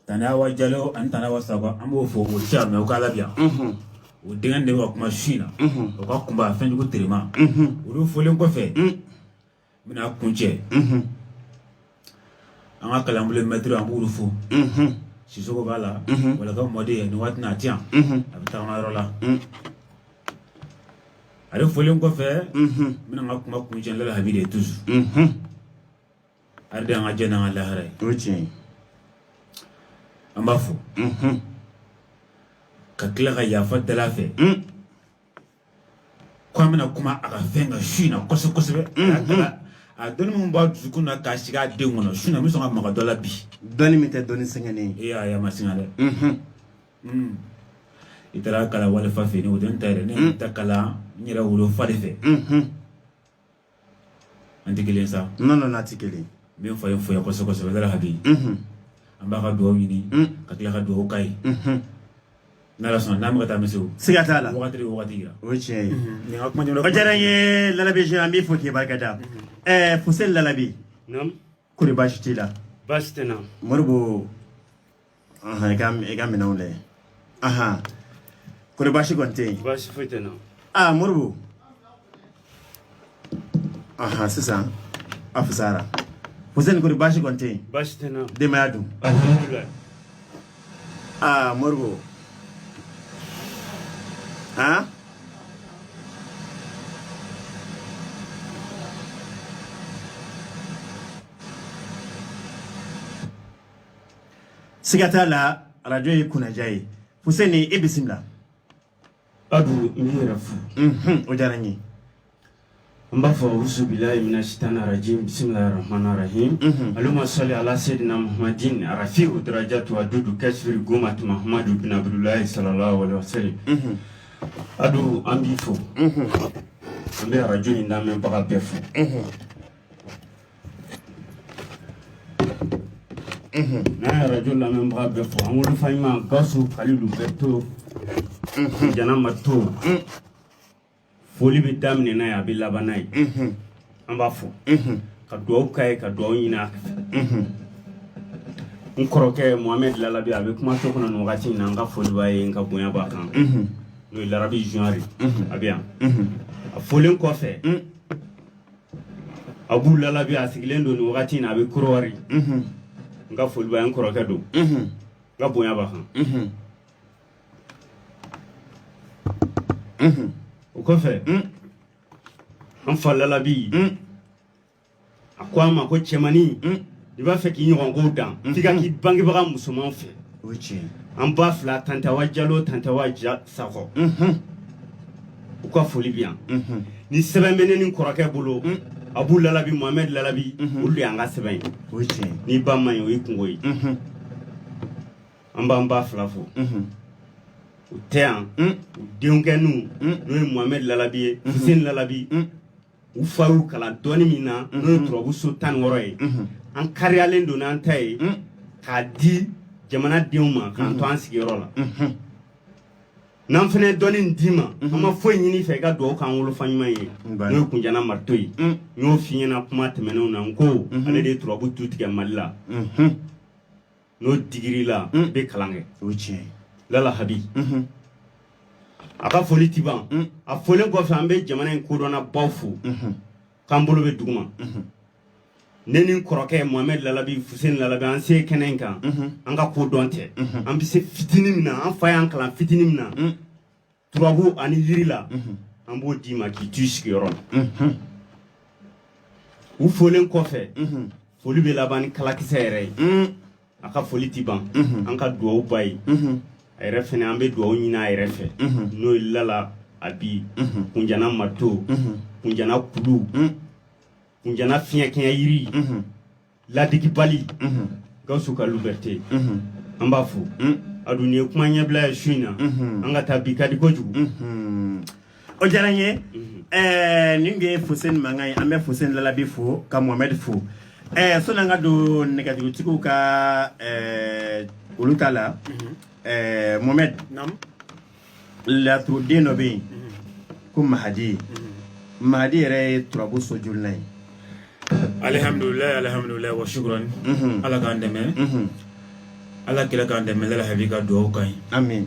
Tanawa Jalo and Tanawa Saba, I'm all for Cham, Calabia. We didn't do up machine, or Kumba, Fengu Trima. We do full in coffee. Mina Kunche. Angakalambule Metro and Burufu. Shisovala, well, I got Modi and what not young. I've Tamarola. I don't full in coffee. Mina Kunche and Lala Havide too. I don't a general Lahare. Which Ambafu. Kakila ya fat de la fe. Kwamina kuma akafenga shina koso a doni mun ba zukuna ka shiga de ngono shina mi songa maka dola bi. Doni mi te doni sengene. Ya masingale. Itara kala wale fa fe ni odon tare ne takala nyira wulo fa de fe. Antikele sa. Non atikele. Mi fo ya koso dala habi. Ambaka do wini kakila ka do kai. Nala son nam kata mesu sigatala wakati oche ni akuma nyono bajaranye lalabi jambi foki barkata fusel lalabi nam kuri bashitila bastena morbo egam minole kuri bashi gonte bashi fitena morbo sisa afsara fusel kuri bashi gonte bastena de mayadu alhamdulillah morbo Sigatala radio kuna jai Fuseni ibisimla adu mirafu ojaranyi ambafa usu billahi minashitana rajim bismillahir rahmanir rahim aluma salli ala sayyidina muhammadin rafi'u darajatu wa dudu kashfir gumat muhammad ibn abdullah sallallahu alaihi wasallam adu ambifo ambe rajuni ndame mpaka pefu na rajul la même mpaka pefu amulu faima gasu khalilu beto jana mato foli bi damne na ya bi labanai ambafo ka do kai ka do yina nkoroke Mohamed Lalabi abe kuma to kono wakati na nga foli baye nga bonya ba kan no larabi juari abia a folin kofe Abu Lalabi asigilendo ni wakati na abe kurori nga foli baye nkoroke do nga bonya ba kan o kofe an fa Lalabi akwa ma ko chemani diba fe ki nyon go dan fika ki bangi baga musulman fe oche an ba fla tantawa jalo tantawa ja sako o ko foli bien ni seben benen ni korake bolo Abu Lalabi Mohamed Lalabi ulu yanga seben oche ni ba man yo ikungo yi an ba fla fo o tean deungenu no Mohamed Lalabi Hussein Lalabi u faru kala doni mina no trobu sultan woroy an kariyalen don an taye ka di jamana denw ma kan to an sigiyɔrɔ la n'an fana dɔnni di ma an ma foyi ɲini fɛ ka dugawu k'an wolofa ɲuman ye n'o kunjana marito ye n y'o f'i ɲɛna kuma tɛmɛnenw na n ko ale de ye turabu tu tigɛ Mali la n'o digiri la bɛ kalan kɛ Lala Habi a ka foli ti ban a folen kɔfɛ an bɛ jamana in kodɔnna baw fo k'an bolo bɛ duguma neni kɔrɔkɛ Mohamed Lalabi Hussein Lalabi an se kɛnɛ in kan an ka ko dɔn tɛ an bɛ se fitinin min na an fa y'an kalan fitinin min na turabu ani yiri la an b'o d'i ma k'i t'u sigiyɔrɔ la u folen kɔfɛ foli bɛ laban ni kalakisɛ yɛrɛ ye a ka foli ti ban an ka dugawu ba ye a yɛrɛ fɛnɛ an bɛ dugawu ɲini a yɛrɛ fɛ n'o ye Lala Abi kunjana marito kunjana kulu kunjana fiɲɛ kɛɲɛ yiri ladigi bali Gawusu ka liberté an b'a fo adu ni ye kuma ɲɛbila ye su in na an ka taa bi ka di kojugu o diyara n ye nin ye Fuseni mankan ye an bɛ Fuseni Lalabi fo ka Mohamed fo sɔni an ka don nɛgɛjurutigiw ka olu ta la Mohamed laturu den dɔ bɛ yen ko Mahadi yɛrɛ ye turabu sojuruna ye Alhamdulillah wa shukran ala k'an dɛmɛ ala kila kan dɛmɛ la habi ka duwawu kan ye amin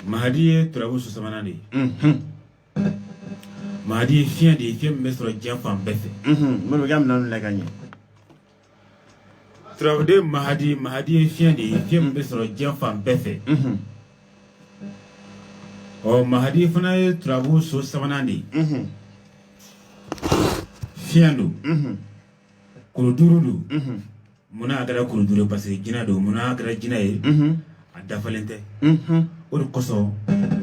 mahadi ye turabu so sabanan de ye mahadi ye fiɲɛ de ye fiɲɛ min bɛ sɔrɔ diɲɛ fan bɛɛ fɛ mulu gam nan la gagné turabuden mahadi ye fiɲɛ de ye fiɲɛ min bɛ sɔrɔ diɲɛ fan bɛɛ fɛ mahadi fana ye turabu so sabanan de ye fiɲɛ don kuru duuru don munna a kɛra kuru duuru parce que jinɛ don munna a kɛra jinɛ ye a dafalen tɛ o de kosɔn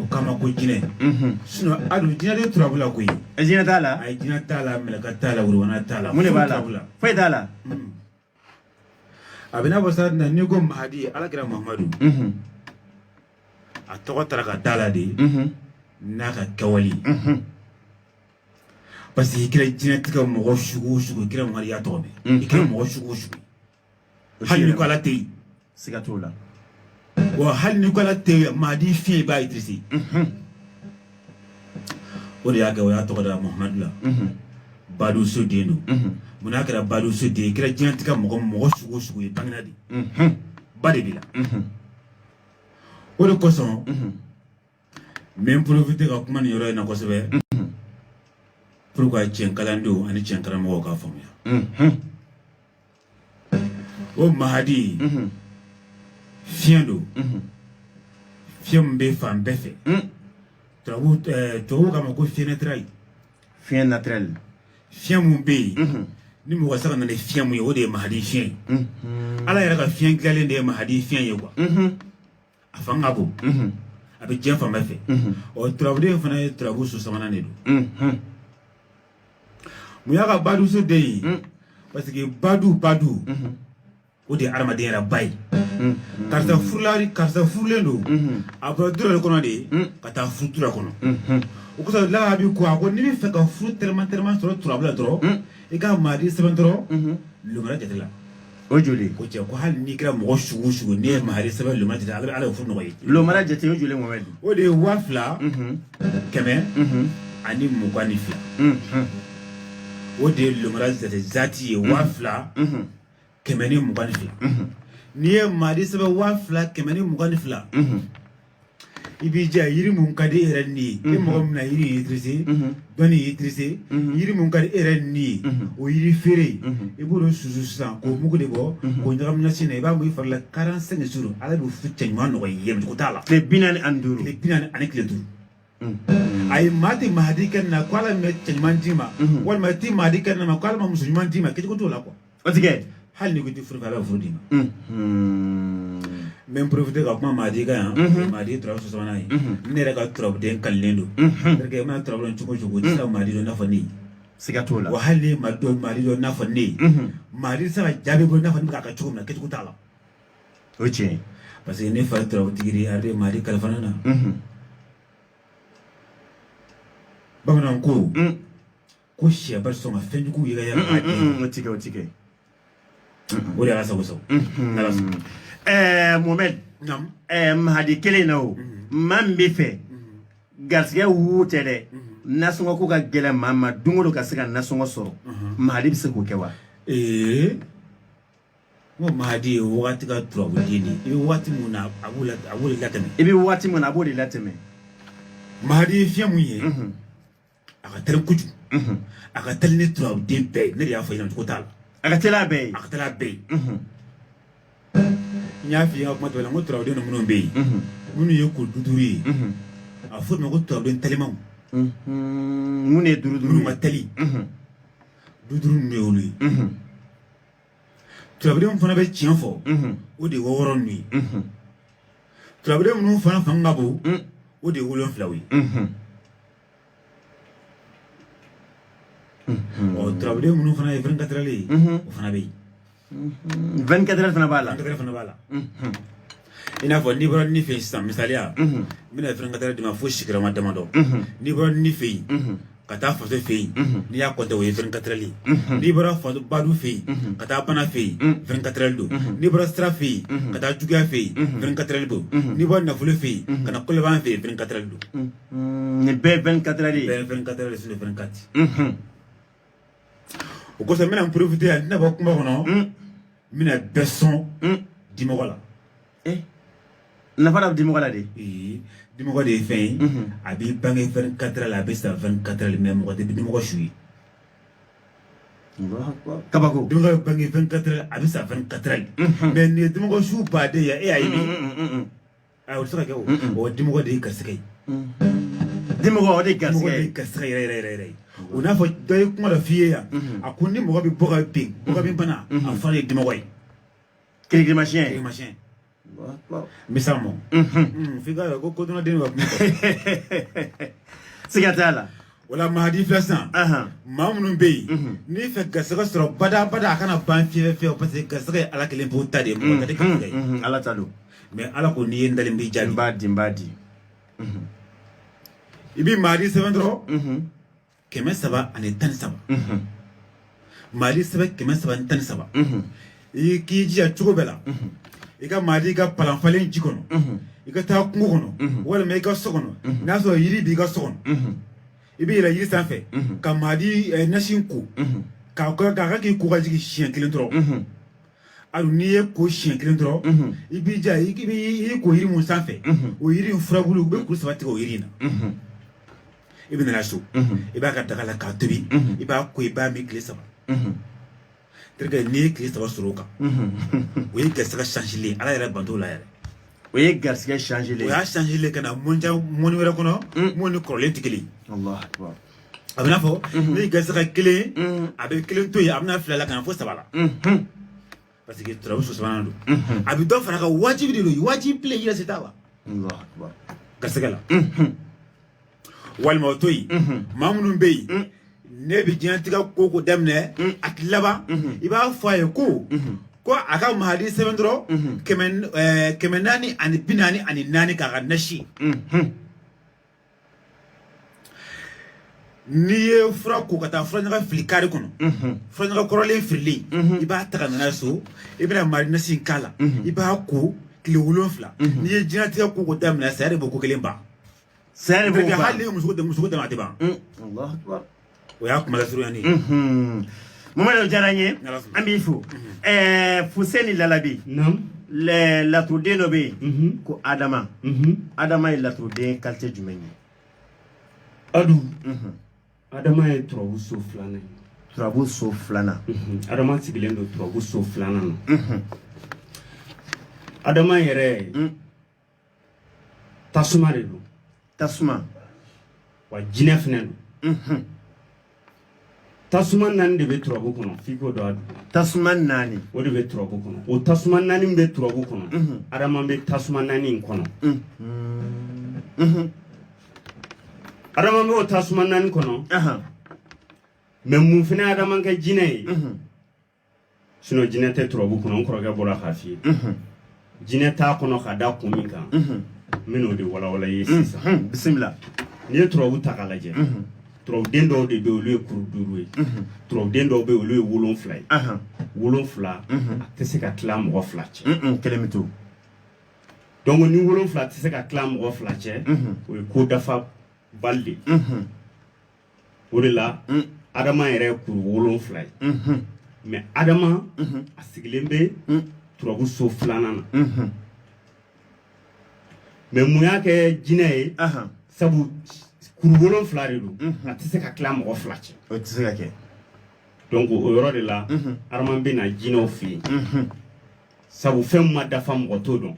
o kama ko jinɛ sinon hali jinɛ de turabu la koyi jinɛ t'a la a ye jinɛ t'a la mɛlɛka t'a la wurubana t'a la mun de b'a la foyi t'a la a bɛ n'a fɔ sa n'i ko mahadi ala kɛra mahamadu a tɔgɔ taara ka d'a la de n'a ka kɛwale parce que i kɛra jinɛtigɛ mɔgɔ sugu o sugu i kɛra mahadi y'a tɔgɔ mɛn i kɛra mɔgɔ sugu o sugu hali ni ko ala tɛ yen siga t'o la wa hali ni ko ala tɛ yen mahadi fiɲɛ b'a itirisi o de y'a kɛ o y'a tɔgɔ da mahamadu la badu so den don mun n'a kɛra badu so den i kɛra jinɛtigɛ mɔgɔ sugu o sugu ye bangena de ba de b'i la o de kosɔn n bɛ n profiter ka kuma nin yɔrɔ in na kosɛbɛ pour que tiɲɛ kalandenw ani tiɲɛ karamɔgɔw k'a faamuya o mahadi fiɲɛ don fiɲɛ min bɛ fan bɛɛ fɛ tubabuw k'a ma ko fiɲɛ naturel fiɲɛ naturel fiɲɛ min bɛ yen ni mɔgɔ sera ka na ni fiɲɛ min ye o de ye mahadi fiɲɛ ye ala yɛrɛ ka fiɲɛ dilanlen de ye mahadi fiɲɛ ye quoi a fanga ka bon a bɛ diɲɛ fan bɛɛ fɛ turabuden fana ye turabu so sabanan de don mun y'a ka badu so den ye parce que badu o de ye adamaden yɛrɛ ba ye karisa furulen don a bɔra dura de kɔnɔ de ka taa furu tura kɔnɔ o kosɔn laha bi ko a ko n'i bɛ fɛ ka furu tɛrɛma sɔrɔ turabu la dɔrɔn i ka mahadi sɛbɛn dɔrɔn lumana jate la o joli ko cɛ ko hali n'i kɛra mɔgɔ sugu o sugu n'i ye mahadi sɛbɛn lumana jate ala ye furu nɔgɔ ye lumana jate o joli mɔmɛdi o de ye 2000 kɛmɛ ani 22 o de ye lumana jate zati ye 2000 kɛmɛ ni 22 n'i ye mahadi sɛbɛn 2000 kɛmɛ ni 22 i b'i jɛ yiri mun ka di e yɛrɛ ni ye ni mɔgɔ min na yiri y'i tirise dɔnni y'i tirise yiri mun ka di e yɛrɛ ni ye o yiri feere i b'o susu sisan k'o mugu de bɔ k'o ɲagami ɲɔsi na i b'a bɔ i fari la 45 jours ala bɛ furu cɛ ɲuman nɔgɔya i ye ko t'a la tile 45 tile 40 ani tile 5 a ye maa tɛ mahadi kɛ na ko ala bɛ cɛ ɲuman d'i ma walima i tɛ mahadi kɛ na ma ko ala ma muso ɲuman d'i ma kɛcogo t'o la quoi o tigɛ hali ni ko i tɛ furu fɛ ala bɛ furu d'i ma n bɛ n profiter ka kuma mahadi kan yan mahadi ye turabu so sabanan ye ne yɛrɛ ka turabuden kalilen don parce que i mana turabu dɔn cogo o cogo i tɛ se ka mahadi dɔn i n'a fɔ ne ye siga t'o la wa hali ne ye mahadi dɔn i n'a fɔ ne ye mahadi tɛ se ka jaabi bɔ i n'a fɔ ne bɛ k'a kɛ cogo min na kɛcogo t'a la o tiɲɛ parce que ne fa ye turabutigi de ye ale de ye mahadi kalifa ne na bamananw ko sɛ bɛ sɔn ka fɛn jugu yɛrɛ yɛrɛ k'a den o tigɛ o tigɛ o de y'a sago sago n'ala sɔnna Mohamed mahadi kelen na o maa min bɛ fɛ garisɛgɛ wu tɛ dɛ nasɔngɔ ko ka gɛlɛn maa ma don o don ka se ka nasɔngɔ sɔrɔ mahadi bɛ se k'o kɛ wa n ko mahadi ye wagati ka turabuden de ye i bɛ waati mun na a b'o de latɛmɛ i bɛ waati min na a b'o de latɛmɛ mahadi ye fiɲɛ mun ye a ka teli kojugu a ka teli ni turabuden bɛɛ ye ne de y'a fɔ i ɲɛna cogo t'a la a ka teli a bɛɛ ye a ka teli a bɛɛ ye n y'a f'i ye n ka kuma tɛmɛnen n ko turabuden minnu bɛ yen minnu ye ko duuru ye a bɛ fɔ olu ma ko turabuden telimanw mun de ye duuru minnu ma teli duuru ninnu ye olu ye turabuden fana bɛ tiɲɛ fɔ o de ye wɔɔrɔ ninnu ye turabuden minnu fana fanga ka bon o de ye 7 ye turabuden minnu fana ye 24 ye o fana bɛ yen 24 heures fana b'a la 24 fana b'a la i n'a fɔ n'i bɔra ni fɛ yen sisan misaliya n bɛna 24 heures d'i ma fo sigiyɔrɔma damadɔ n'i bɔra ni fɛ yen ka taa faso fɛ yen n'i y'a compter o ye 24 heures ye n'i bɔra badu fɛ yen ka taa bana fɛ yen 24 heures don n'i bɔra sira fɛ yen ka taa juguya fɛ yen 24 heures don n'i bɔra nafolo fɛ yen ka na kɔlɔban fɛ yen 24 heures don nin bɛɛ 24 heures ye bɛɛ 24 heures sur 24 o kosɔn n bɛna n profiter yan n tɛna bɔ kuma kɔnɔ n bɛna bɛɛ sɔn dimɔgɔ la nafa da dimɔgɔ la de dimɔgɔ de ye fɛn ye a b'i bange 24 la a bɛ sa 24 mais mɔgɔ tɛ dimɔgɔ su ye kabako dimɔgɔ bɛ bange 24 a bɛ sa 24 mais nin ye dimɔgɔ su baden ye e y'a ye min o tɛ se ka kɛ o dimɔgɔ de ye garisɛgɛ ye dimɔgɔ o de ye garisɛgɛ ye garisɛgɛ yɛrɛ o n'a fɔ dɔ ye kuma dɔ f'i ye yan a ko ni mɔgɔ bɛ bɔ ka bin bɔ ka bin bana a fɔra ye dimɔgɔ ye kirikirimasiɲɛ misal mo f'i ka ko kodɔnna den ka kuma siga t'a la wala mahadi filɛ sisan maa minnu bɛ yen n'i fɛ garisɛgɛ sɔrɔ bada a kana ban fiyewu parce que garisɛgɛ ye ala kelen pewu ta de ye mɔgɔ ta de garisɛgɛ ye ala ta don mais ala ko n'i ye n dalen b'i jaabi n b'a di i bɛ mahadi sɛbɛn dɔrɔn 313 mahadi sɛbɛn 313 i k'i jija cogo bɛɛ la i ka mahadi ka palanfalen ji kɔnɔ i ka taa kungo kɔnɔ walima i ka so kɔnɔ n'a sɔrɔ yiri b'i ka so kɔnɔ i bɛ yɛlɛ yiri sanfɛ ka mahadi nasi ko k'a ka k'i ko ka jigin siɲɛ 1 dɔrɔn hali n'i ye ko siɲɛ 1 dɔrɔn i b'i jija i b'i ko yiri mun sanfɛ o yiri in furabulu u bɛ kuru 3 tigɛ o yiri in na i bɛ nana so i b'a ka daga la k'a tobi i b'a ko i b'a min tile 3 terikɛ n'i ye tile 3 sɔrɔ o kan o ye garisɛgɛ changeler ala yɛrɛ banto la yɛrɛ o ye garisɛgɛ changeler o y'a changeler ka na mɔni wɛrɛ kɔnɔ mun ni kɔrɔlen tɛ kelen a bɛ n'a fɔ ni garisɛgɛ kelen a bɛ kelen to yen a bɛna 2 la ka na fo 3 la parce que turabu so 3nan don a bɛ dɔ fara ka wajibi de don wajibi bilen yɛrɛ se t'a la garisɛgɛ la walima o to yen maa minnu bɛ yen ne bɛ diɲɛlatigɛ ko ko daminɛ a tɛ laban i b'a fɔ a ye ko a ka mahadi sɛbɛn dɔrɔn 444 k'a ka nasi n'i ye fura ko ka taa furaɲaga fili kari kɔnɔ furaɲaga kɔrɔlen fililen i b'a ta ka nana so i bɛna mahadi nasi k'a la i b'a ko tile 7 n'i ye diɲɛlatigɛ ko ko daminɛ saya de b'o ko kelen ban saya de b'o ban hali muso dama tɛ ban o y'a kuma lasurunya ni Mamadu diyara n ye an b'i fo Fuseni Lalabi laturuden dɔ bɛ yen ko Adama Adama ye laturuden qualité jumɛn ye Adu Adama ye turabu so 2nan ye turabu so 2nan Adama sigilen don turabu so 2nan na Adama yɛrɛ tasuma de don tasuma wa jinɛ fɛnɛ don tasuma 4 de bɛ turabu kɔnɔ f'i k'o dɔn tasuma 4 o de bɛ turabu kɔnɔ o tasuma 4 min bɛ turabu kɔnɔ Adama bɛ tasuma 4 in kɔnɔ Adama bɛ o tasuma 4 kɔnɔ mais mun fɛnɛ ye Adama kɛ jinɛ ye sinon jinɛ tɛ turabu kɔnɔ n kɔrɔkɛ bɔra k'a f'i ye jinɛ t'a kɔnɔ ka da kun min kan n bɛn'o de walawala i ye sisan bisimila n'i ye turabu ta k'a lajɛ turabuden dɔw de bɛ olu ye kuru 5 ye turabuden dɔw bɛ olu ye 7 ye 7 a tɛ se ka tila mɔgɔ 2 cɛ kelen bɛ to donc ni 7 tɛ se ka tila mɔgɔ 2 cɛ o ye ko dafa bali de o de la Adama yɛrɛ ye kuru 7 ye mais Adama a sigilen bɛ turabu so 2nan na mais mun y'a kɛ jinɛ ye sabu kuru 7 de don a tɛ se ka tila mɔgɔ 2 cɛ o tɛ se ka kɛ donc o yɔrɔ de la Adama bɛ na jinɛw fɛ yen sabu fɛn ma dafa mɔgɔ t'o dɔn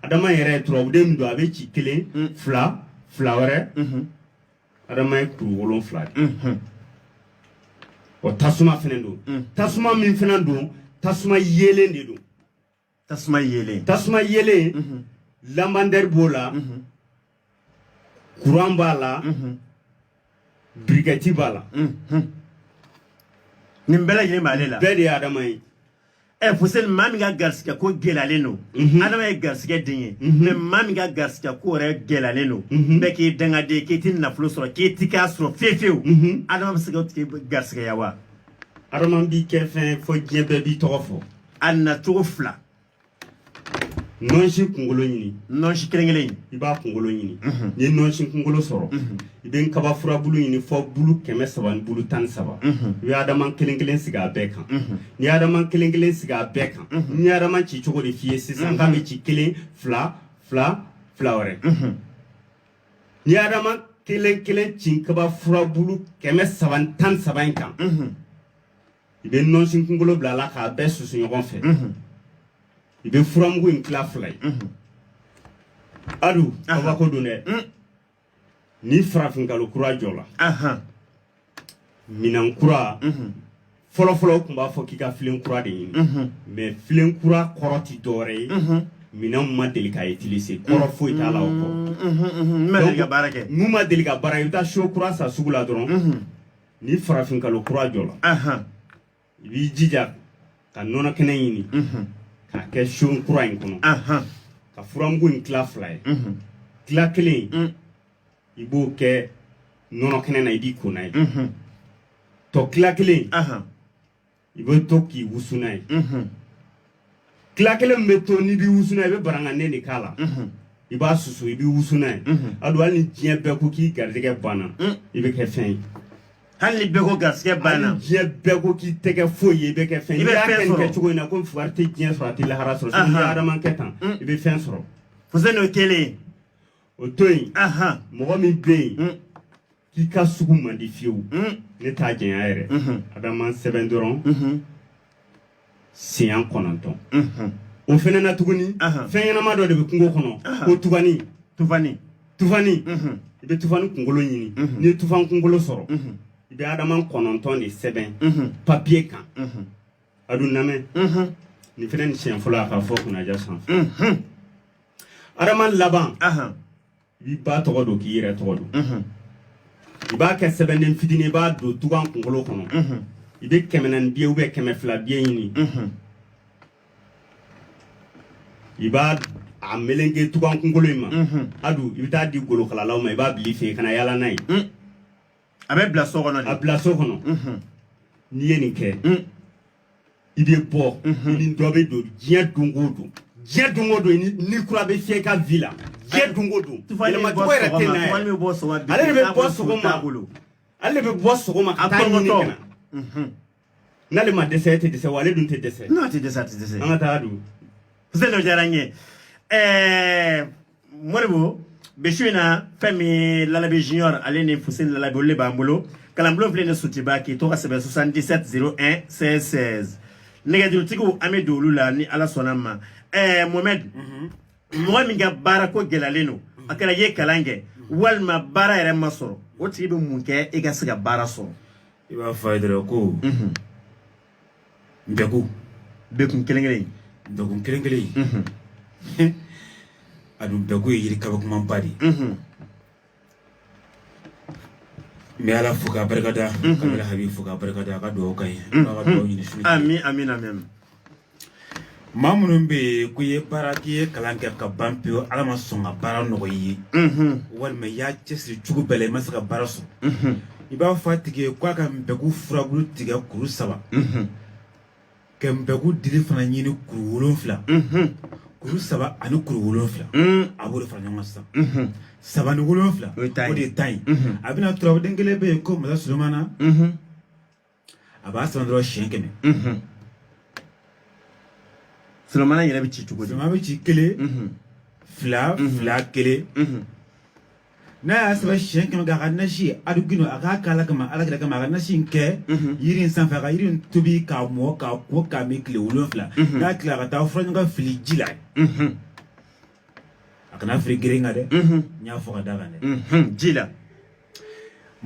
Adama yɛrɛ ye turabuden min don a bɛ ci 1 2 wɛrɛ Adama ye kuru 7 de o tasuma fɛnɛ don tasuma min fɛnɛ don tasuma yelen de don tasuma yelen lamandɛri b'o la courant b'a la brikɛti b'a la nin bɛɛ lajɛlen b'ale la bɛɛ de ye Adama ye Fuseni maa min ka garisɛgɛ ko gɛlɛyalen don Adama ye garisɛgɛ den ye mais maa min ka garisɛgɛ ko yɛrɛ gɛlɛyalen don bɛɛ k'i dangaden k'i tɛ nafolo sɔrɔ k'i tɛ k'a sɔrɔ fiyewu Adama bɛ se k'o tigi garisɛgɛya wa Adama b'i kɛ fɛn fɔ diɲɛ bɛɛ b'i tɔgɔ fɔ a nacogo 2 nonsi kunkolo ɲini nonsi kelen i b'a kunkolo ɲini ni ye nonsi kunkolo sɔrɔ i bɛ kaba furabulu ɲini fɔ bulu 300 ni bulu 13 i bɛ adama kelen kelen sigi a bɛɛ kan ni adama kelen kelen sigi a bɛɛ kan ni adama ci cogo de f'i ye sisan k'a bɛ ci 1 2 2 wɛrɛ ni adama kelen kelen ci kaba furabulu 313 in kan i bɛ nonsi kunkolo bila a la k'a bɛɛ susu ɲɔgɔn fɛ i bɛ furamugu in tila 2 ye adu kabako don dɛ ni farafinkalo kura jɔla minan kura fɔlɔfɔlɔ tun b'a fɔ k'i ka filen kura de ɲini mais filen kura kɔrɔ ti dɔwɛrɛ ye minan ma deli ka utiliser kɔrɔ foyi t'a la o kɔ n'u ma deli ka baara i bɛ taa so kura san sugu la dɔrɔn ni farafinkalo kura jɔla i b'i jija ka nɔnɔ kɛnɛ ɲini k'a kɛ son kura in kɔnɔ ka furamugu in tila 2 ye tila 1 i b'o kɛ nɔnɔ kɛnɛ na i b'i ko n'a ye tɔ tila 1 i bɛ to k'i wusu n'a ye tila 1 min bɛ to n'i b'i wusu n'a ye i bɛ baranganen de k'a la i b'a susu i b'i wusu n'a ye a don hali ni diɲɛ bɛɛ ko k'i garijɛgɛ banna i bɛ kɛ fɛn ye hali ni bɛɛ ko garisɛgɛ banna diɲɛ bɛɛ ko k'i tɛ kɛ foyi ye i bɛ kɛ fɛn ye i y'a kɛ nin kɛcogo in na ko wari tɛ diɲɛ sɔrɔ a tɛ lahara sɔrɔ sini n'i ye adama kɛ tan i bɛ fɛn sɔrɔ Fuseni o kelen o to yen mɔgɔ min bɛ yen k'i ka sugu man di fiyewu ne t'a jɛnya yɛrɛ adama sɛbɛn dɔrɔn siɲɛ 9 o fɛnɛ na tuguni fɛn ɲɛnama dɔ de bɛ kungo kɔnɔ ko tufani i bɛ tufani kunkolo ɲini n'i ye tufani kunkolo sɔrɔ i bɛ adama 9 de sɛbɛn papiye kan a dun lamɛn nin fɛnɛ ni siɲɛ fɔlɔ a ka fɔ kunnaja sanfɛ adama laban i b'i ba tɔgɔ don k'i yɛrɛ tɔgɔ don i b'a kɛ sɛbɛnden fitinin i b'a don tugan kunkolo kɔnɔ i bɛ 100 biye ou bien 200 biye ɲini i b'a a melenge tugan kunkolo in ma adu i bɛ taa di golokalalaw ma i b'a bila i fɛ yen kana yala n'a ye a bɛ bila so kɔnɔ a bila so kɔnɔ n'i ye nin kɛ i bɛ bɔ i ni dɔ bɛ don diɲɛ don o don diɲɛ don o don ni kura bɛ fiyɛ i ka vi la diɲɛ don o don yɛlɛmacogo yɛrɛ tɛ n'a ye ale de bɛ bɔ sɔgɔma ale de bɛ bɔ sɔgɔma ka taa ɲini ka na n'ale ma dɛsɛ e tɛ dɛsɛ wa ale dun tɛ dɛsɛ n'a tɛ dɛsɛ a tɛ dɛsɛ an ka taa dun Fuseni o diyara n ye Modibo Bisu in na fɛn min Lalabi Junior ale ni Fuseni Lalabi olu de b'an bolo kalanbulon filɛ ni Sotiba k'i to ka sɛbɛn 77 01 16 16 nɛgɛjurutigiw an bɛ don olu la ni Ala sɔnna ma Mohamed mɔgɔ min ka baara ko gɛlɛyalen don a kɛra i ye kalan kɛ walima baara yɛrɛ ma sɔrɔ o tigi bɛ mun kɛ i ka se ka baara sɔrɔ i b'a fɔ a ye dɔrɔn ko nbɛku bekun kelen kelen nbɛkun kelen kelen a dun bɛku ye yiri kabakomanba de mɛ Ala fo k'a barikada ka Ala habibi fo k'a barikada a ka dugawu k'an ye a ka dugawu ɲini su amin amin amin maa minnu bɛ yen ko i ye baara k'i ye kalan kɛ ka ban pewu Ala ma sɔn ka baara nɔgɔya i ye walima i y'a cɛsiri cogo bɛɛ la i ma se ka baara sɔrɔ i b'a fɔ a tigi ye k'a ka nbɛku furabulu tigɛ kuru 3 ka nbɛku dili fana ɲini kuru 7 kuru 7 ani kuru 7 a b'o de fara ɲɔgɔn kan sisan 7 ni 7 o de ye 10 ye a bɛna turabuden kelen bɛ yen ko Masa Sulemana a b'a sɛbɛn dɔrɔn siɲɛ 100 Sulemana yɛrɛ bɛ ci cogo di Sulemana bɛ ci 1 2 2 1 n'a y'a sɛbɛn siɲɛ 100 k'a ka nasi adugino a k'a k'a la kama Ala kira kama a ka nasi in kɛ yiri in sanfɛ a ka yiri in tobi k'a mɔ k'a ko k'a min tile 7 n'a tila ka taa fura ɲɔgɔn fili ji la a kana fili geren kan dɛ n y'a fɔ ka da kan dɛ ji la n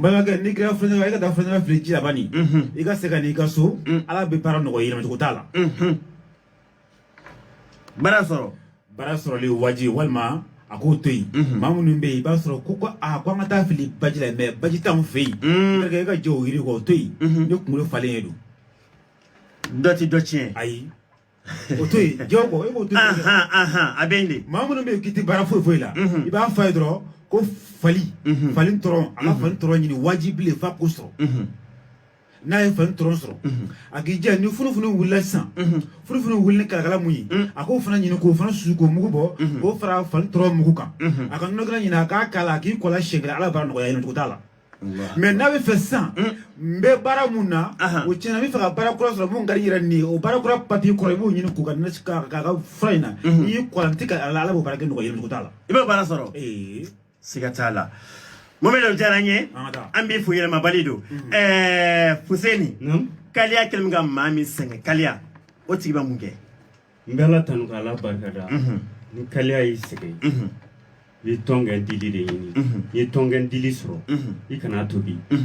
balimakɛ n'i kɛra fura ɲɔgɔn i ka taa fura ɲɔgɔn fili ji la bani i ka se ka n'i ka so Ala bɛ baara nɔgɔya yɛlɛmacogo t'a la baara sɔrɔ baara sɔrɔli wajibi walima a k'o to yen maa minnu bɛ yen i b'a sɔrɔ ko an ka taa fili baji la mɛ baji t'anw fɛ yen i ka jɛ o yiri kɔ o to yen ne kunkolo falen ye don dɔ ti dɔ tiɲɛ ayi o to yen jɛ o kɔ e k'o to yen a bɛ yen de maa minnu bɛ yen k'i tɛ baara foyi foyi la i b'a fɔ a ye dɔrɔn ko fali tɔrɔn a ka fali tɔrɔn ɲini wajibi le fa k'o sɔrɔ n'a ye fan tɔrɔ sɔrɔ a k'i jɛ ni funufunu wulila sisan funufunu wulini kalakala mun ye a k'o fana ɲini k'o fana susu k'o mugu bɔ k'o fara fan tɔrɔ mugu kan a ka nɔnɔ ɲini a k'a k'a la a k'i kɔla siɲɛ kelen ala b'a nɔgɔya yen cogo t'a la mais n'a bɛ fɛ sisan n bɛ baara mun na o tiɲɛna n bɛ fɛ ka baara kura sɔrɔ mun ka di i yɛrɛ nin ye o baara kura papiye kɔrɔ i b'o ɲini k'o ka fura in na n'i y'i kɔla n tɛ ka ala b'o baara kɛ nɔgɔya yen cogo t'a la i b'o baara sɔrɔ siga t'a la Mohamed o diyara n ye an b'i fo yɛlɛmabali don Fuseni kaliya kɛlen ka maa min sɛgɛn kaliya o tigi bɛ mun kɛ n bɛ ala tanu k'ala barikada ni kaliya y'i sɛgɛn i bɛ tɔnkɛn dili de ɲini n'i ye tɔnkɛn dili sɔrɔ i kana tobi i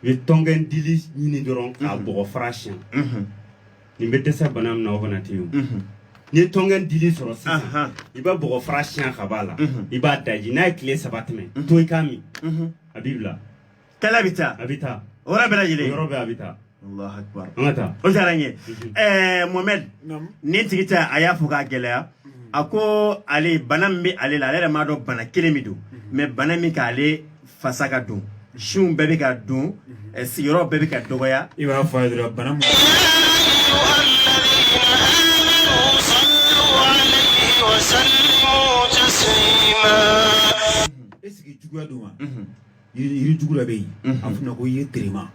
bɛ tɔnkɛn dili ɲini dɔrɔn k'a bɔgɔ fara siyɛn nin bɛ dɛsɛ bana min na o kana te yen n'i ye tɔnkɛn dili sɔrɔ sisan i bɛ bɔgɔ fara siyɛn ka b'a la i b'a daji n'a ye tile 3 tɛmɛ to i k'a min a b'i bila kaliya bɛ taa a bɛ taa o yɔrɔ bɛɛ lajɛlen yɔrɔ bɛɛ a bɛ taa Allahu Akbar an ka taa o diyara n ye Mohamed nin tigi ta a y'a fɔ k'a gɛlɛya a ko ale bana min bɛ ale la ale yɛrɛ m'a dɔn bana kelen min don mais bana min k'ale fasa ka don sinw bɛɛ bɛ ka don sigiyɔrɔ bɛɛ bɛ ka dɔgɔya i b'a fɔ a ye dɔrɔn bana mun est ce que juguya don wa yiri jugu dɔ bɛ yen a fɔ ko yiri terema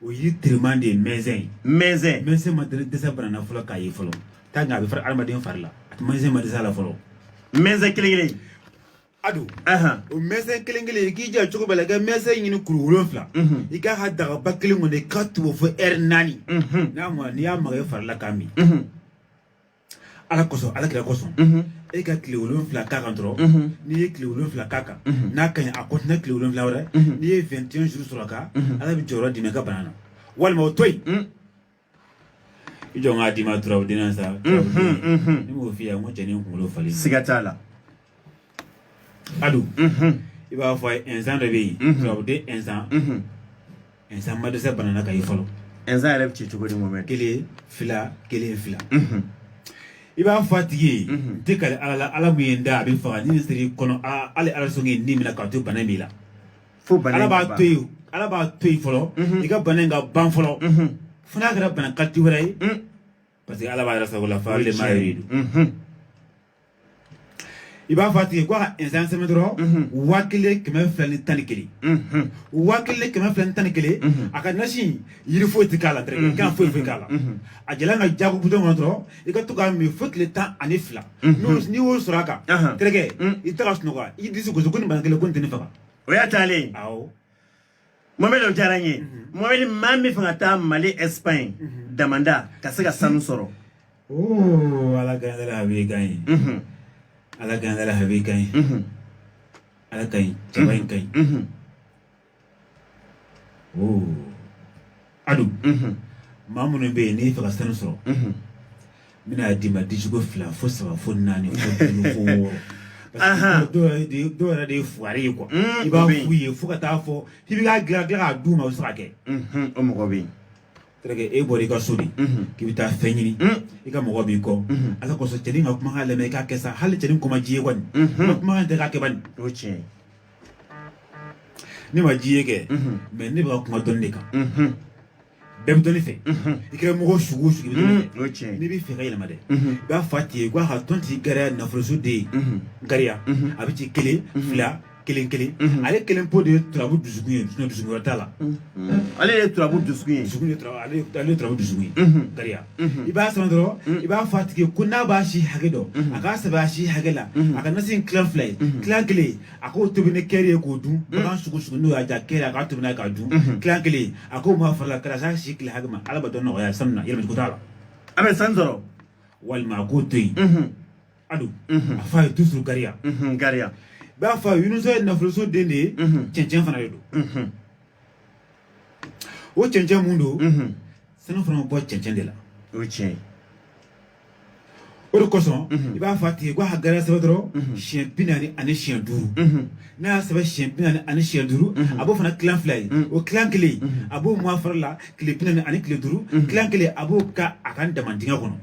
o yiri terema de ye mɛnzɛn ye mɛnzɛn ma dɛsɛ banana fɔlɔ k'a ye fɔlɔ t'a ɲɛ a bɛ fara adamaden fari la mɛnzɛn ma dɛsɛ a la fɔlɔ mɛnzɛn kelen kelen ado o mɛnzɛn kelen kelen k'i jɛ cogo bɛɛ la i ka mɛnzɛn ɲini kuru 7 i k'a ka dagaba kelen kɔnɔ i ka tugu fo heure 4 n'a mɔna n'i y'a maga i fari la k'a min ala kosɔn ala kira kosɔn e ka tile 7 k'a kan dɔrɔn n'i ye tile 7 k'a kan n'a ka ɲi a kɔntinɛ tile 7 wɛrɛ n'i ye 21 jours sɔrɔ a kan ala bɛ jɔyɔrɔ d'i ma i ka bana na walima o to yen i jɔ n k'a d'i ma turabu sa ne m'o f'i ye n ko cɛ ni kunkolo falen siga t'a la ado i b'a fɔ a ye insan dɔ bɛ yen turabuden insan ma dɛsɛ bana na ka ye fɔlɔ insan yɛrɛ bɛ ci cogo di Mohamed 1 2 1 2 i b'a fɔ a tigi ye n tɛ kale ala la ala mun ye n da a bɛ faga ni nin sera i kɔnɔ hali ala sɔn k'i nin minɛ k'a to bana b'i la fo bana ala b'a to yen fɔlɔ i ka bana in ka ban fɔlɔ fo n'a kɛra bana qualité wɛrɛ ye parce que ala b'a yɛrɛ sago la fa ale de m'a yɛrɛ don i b'a fɔ a tigi ko a ka insan sɛbɛn dɔrɔn 1211 1211 a ka nasi yiri foyi tɛ k'a la dɛrɛ kan foyi k'a la a jɛla ka jago butɔn kɔnɔ dɔrɔn i ka to k'a min fo tile 12 n'i y'o sɔrɔ a kan terikɛ i tɛ ka sunɔgɔ i disi gosi ko nin bana kelen ko nin tɛ ne faga o y'a taalen awɔ Mohamed o diyara n ye Mohamed maa min fɛ ka taa Mali Espagne damanda ka se ka sanu sɔrɔ ala ganzala a b'i kan ye ala ganzala a b'i kan ye ala ka ɲi cɛba in ka ɲi ado maa minnu bɛ yen n'i fɛ ka sanu sɔrɔ n bɛna d'i ma dicogo 2 fo 3 fo 4 fo 5 fo 6 dɔw yɛrɛ de ye fuwari ye quoi i b'a f'u ye fo ka taa fɔ k'i bɛ k'a dilan k'a d'u ma o bɛ se ka kɛ o mɔgɔ bɛ yen terikɛ e bɔra i ka so de k'i bɛ taa fɛn ɲini i ka mɔgɔ b'i kɔ ala kosɔn cɛnin ka kumakan lamɛn i k'a kɛ sa hali cɛnin ko ma ji ye kɔni kumakan tɛ k'a kɛ bani o tiɲɛ ne ma ji ye kɛ mais ne bɛ ka kuma dɔnni de kan bɛɛ bɛ dɔnni fɛ i kɛra mɔgɔ sugu o sugu i bɛ dɔnni fɛ o tiɲɛ n'i bɛ fɛ ka yɛlɛma dɛ i b'a fɔ a tigi ye k'a ka tɔn ti gariya nafoloso den ye gariya a bɛ ci 1 2 1 ale 1 po de ye turabu dusukun ye dusukun wɛrɛ t'a la ale ye turabu dusukun ye ale ye turabu dusukun ye gariya i b'a sɛbɛn dɔrɔn i b'a fɔ a tigi ye ko n'a b'a si hakɛ dɔn a k'a sɛbɛn a si hakɛ la a ka nasi in tilan 2 ye tilan 1 a k'o tobi ni kɛri ye k'o dun bagan sugu n'o y'a ja kɛri a k'a tobi n'a ye k'a dun tilan 1 a k'o ma farala kɛra sa si tile hakɛ ma ala b'a dɔn nɔgɔya sanu na yɛlɛma ko t'a la a bɛ sanu sɔrɔ walima a k'o to yen ado a fɔ a ye toujours gariya gariya i b'a fɔ Yunusa ye nafoloso den de ye cɛncɛn fana de don o cɛncɛn mun don sanu fana bɔ cɛncɛn de la o tiɲɛ o de kosɔn i b'a fɔ a tigi ko a ka gariya sɛbɛn dɔrɔn siɲɛ 40 ani siɲɛ 5 n'a y'a sɛbɛn siɲɛ 40 ani siɲɛ 5 a b'o fana tilan 2 ye o tilan 1 a b'o mɔ a fari la tile 40 ani tile 5 tilan 1 a b'o ka a ka dama dingɛ kɔnɔ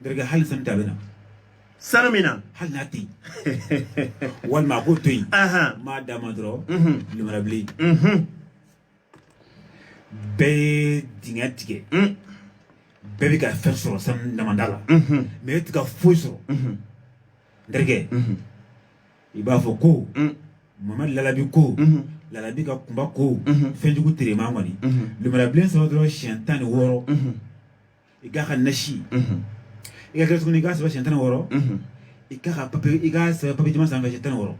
nterikɛ hali sanu t'a bɛ na sanu min na hali n'a tɛ yen walima a k'o to yen m'a d'a ma dɔrɔn lemara bilen bɛɛ dingɛ tigɛ bɛɛ bɛ ka fɛn sɔrɔ sanu damanda la mais e tɛ ka foyi sɔrɔ n terikɛ i b'a fɔ ko Mamadu Lalabi ko Lalabi ka kunba ko fɛnjugu terema kɔni lumanabilen saba dɔrɔn siɲɛ 16 i k'a ka nasi i ka kɛ tuguni i k'a sɛbɛn siɲɛ 16 i k'a ka papier i k'a sɛbɛn papier jama sanfɛ siɲɛ 16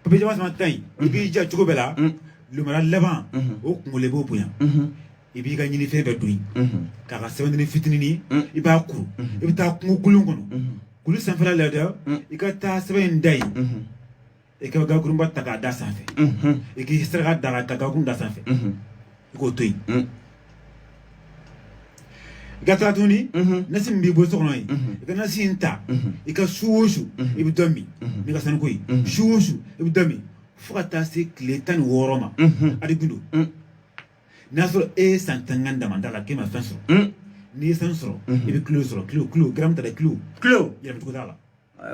papier jama sanfɛ tan in i b'i ja cogo bɛɛ la lumana laban o kunkolo b'o bonya i b'i ka ɲinifɛn bɛɛ don k'a ka sɛbɛnni fitinin i b'a kuru i bɛ taa kungo kolon kɔnɔ kulu sanfɛla lada i ka taa sɛbɛn in da yen i ka gakurunba ta k'a da sanfɛ i k'i saraka da ka gakurun da sanfɛ i k'o to yen i ka taa tuguni nasi min b'i bolo so kɔnɔ yen i ka nasi in ta i ka su o su i bɛ dɔ min n'i ka sanuko ye su o su i bɛ dɔ min fo ka taa se tile 16 ma adi gundo n'a sɔrɔ e ye san 10 damanda la k'e ma fɛn sɔrɔ n'i ye sanu sɔrɔ i bɛ kilo sɔrɔ kilo gramme ta dɛ kilo yɛlɛmacogo t'a la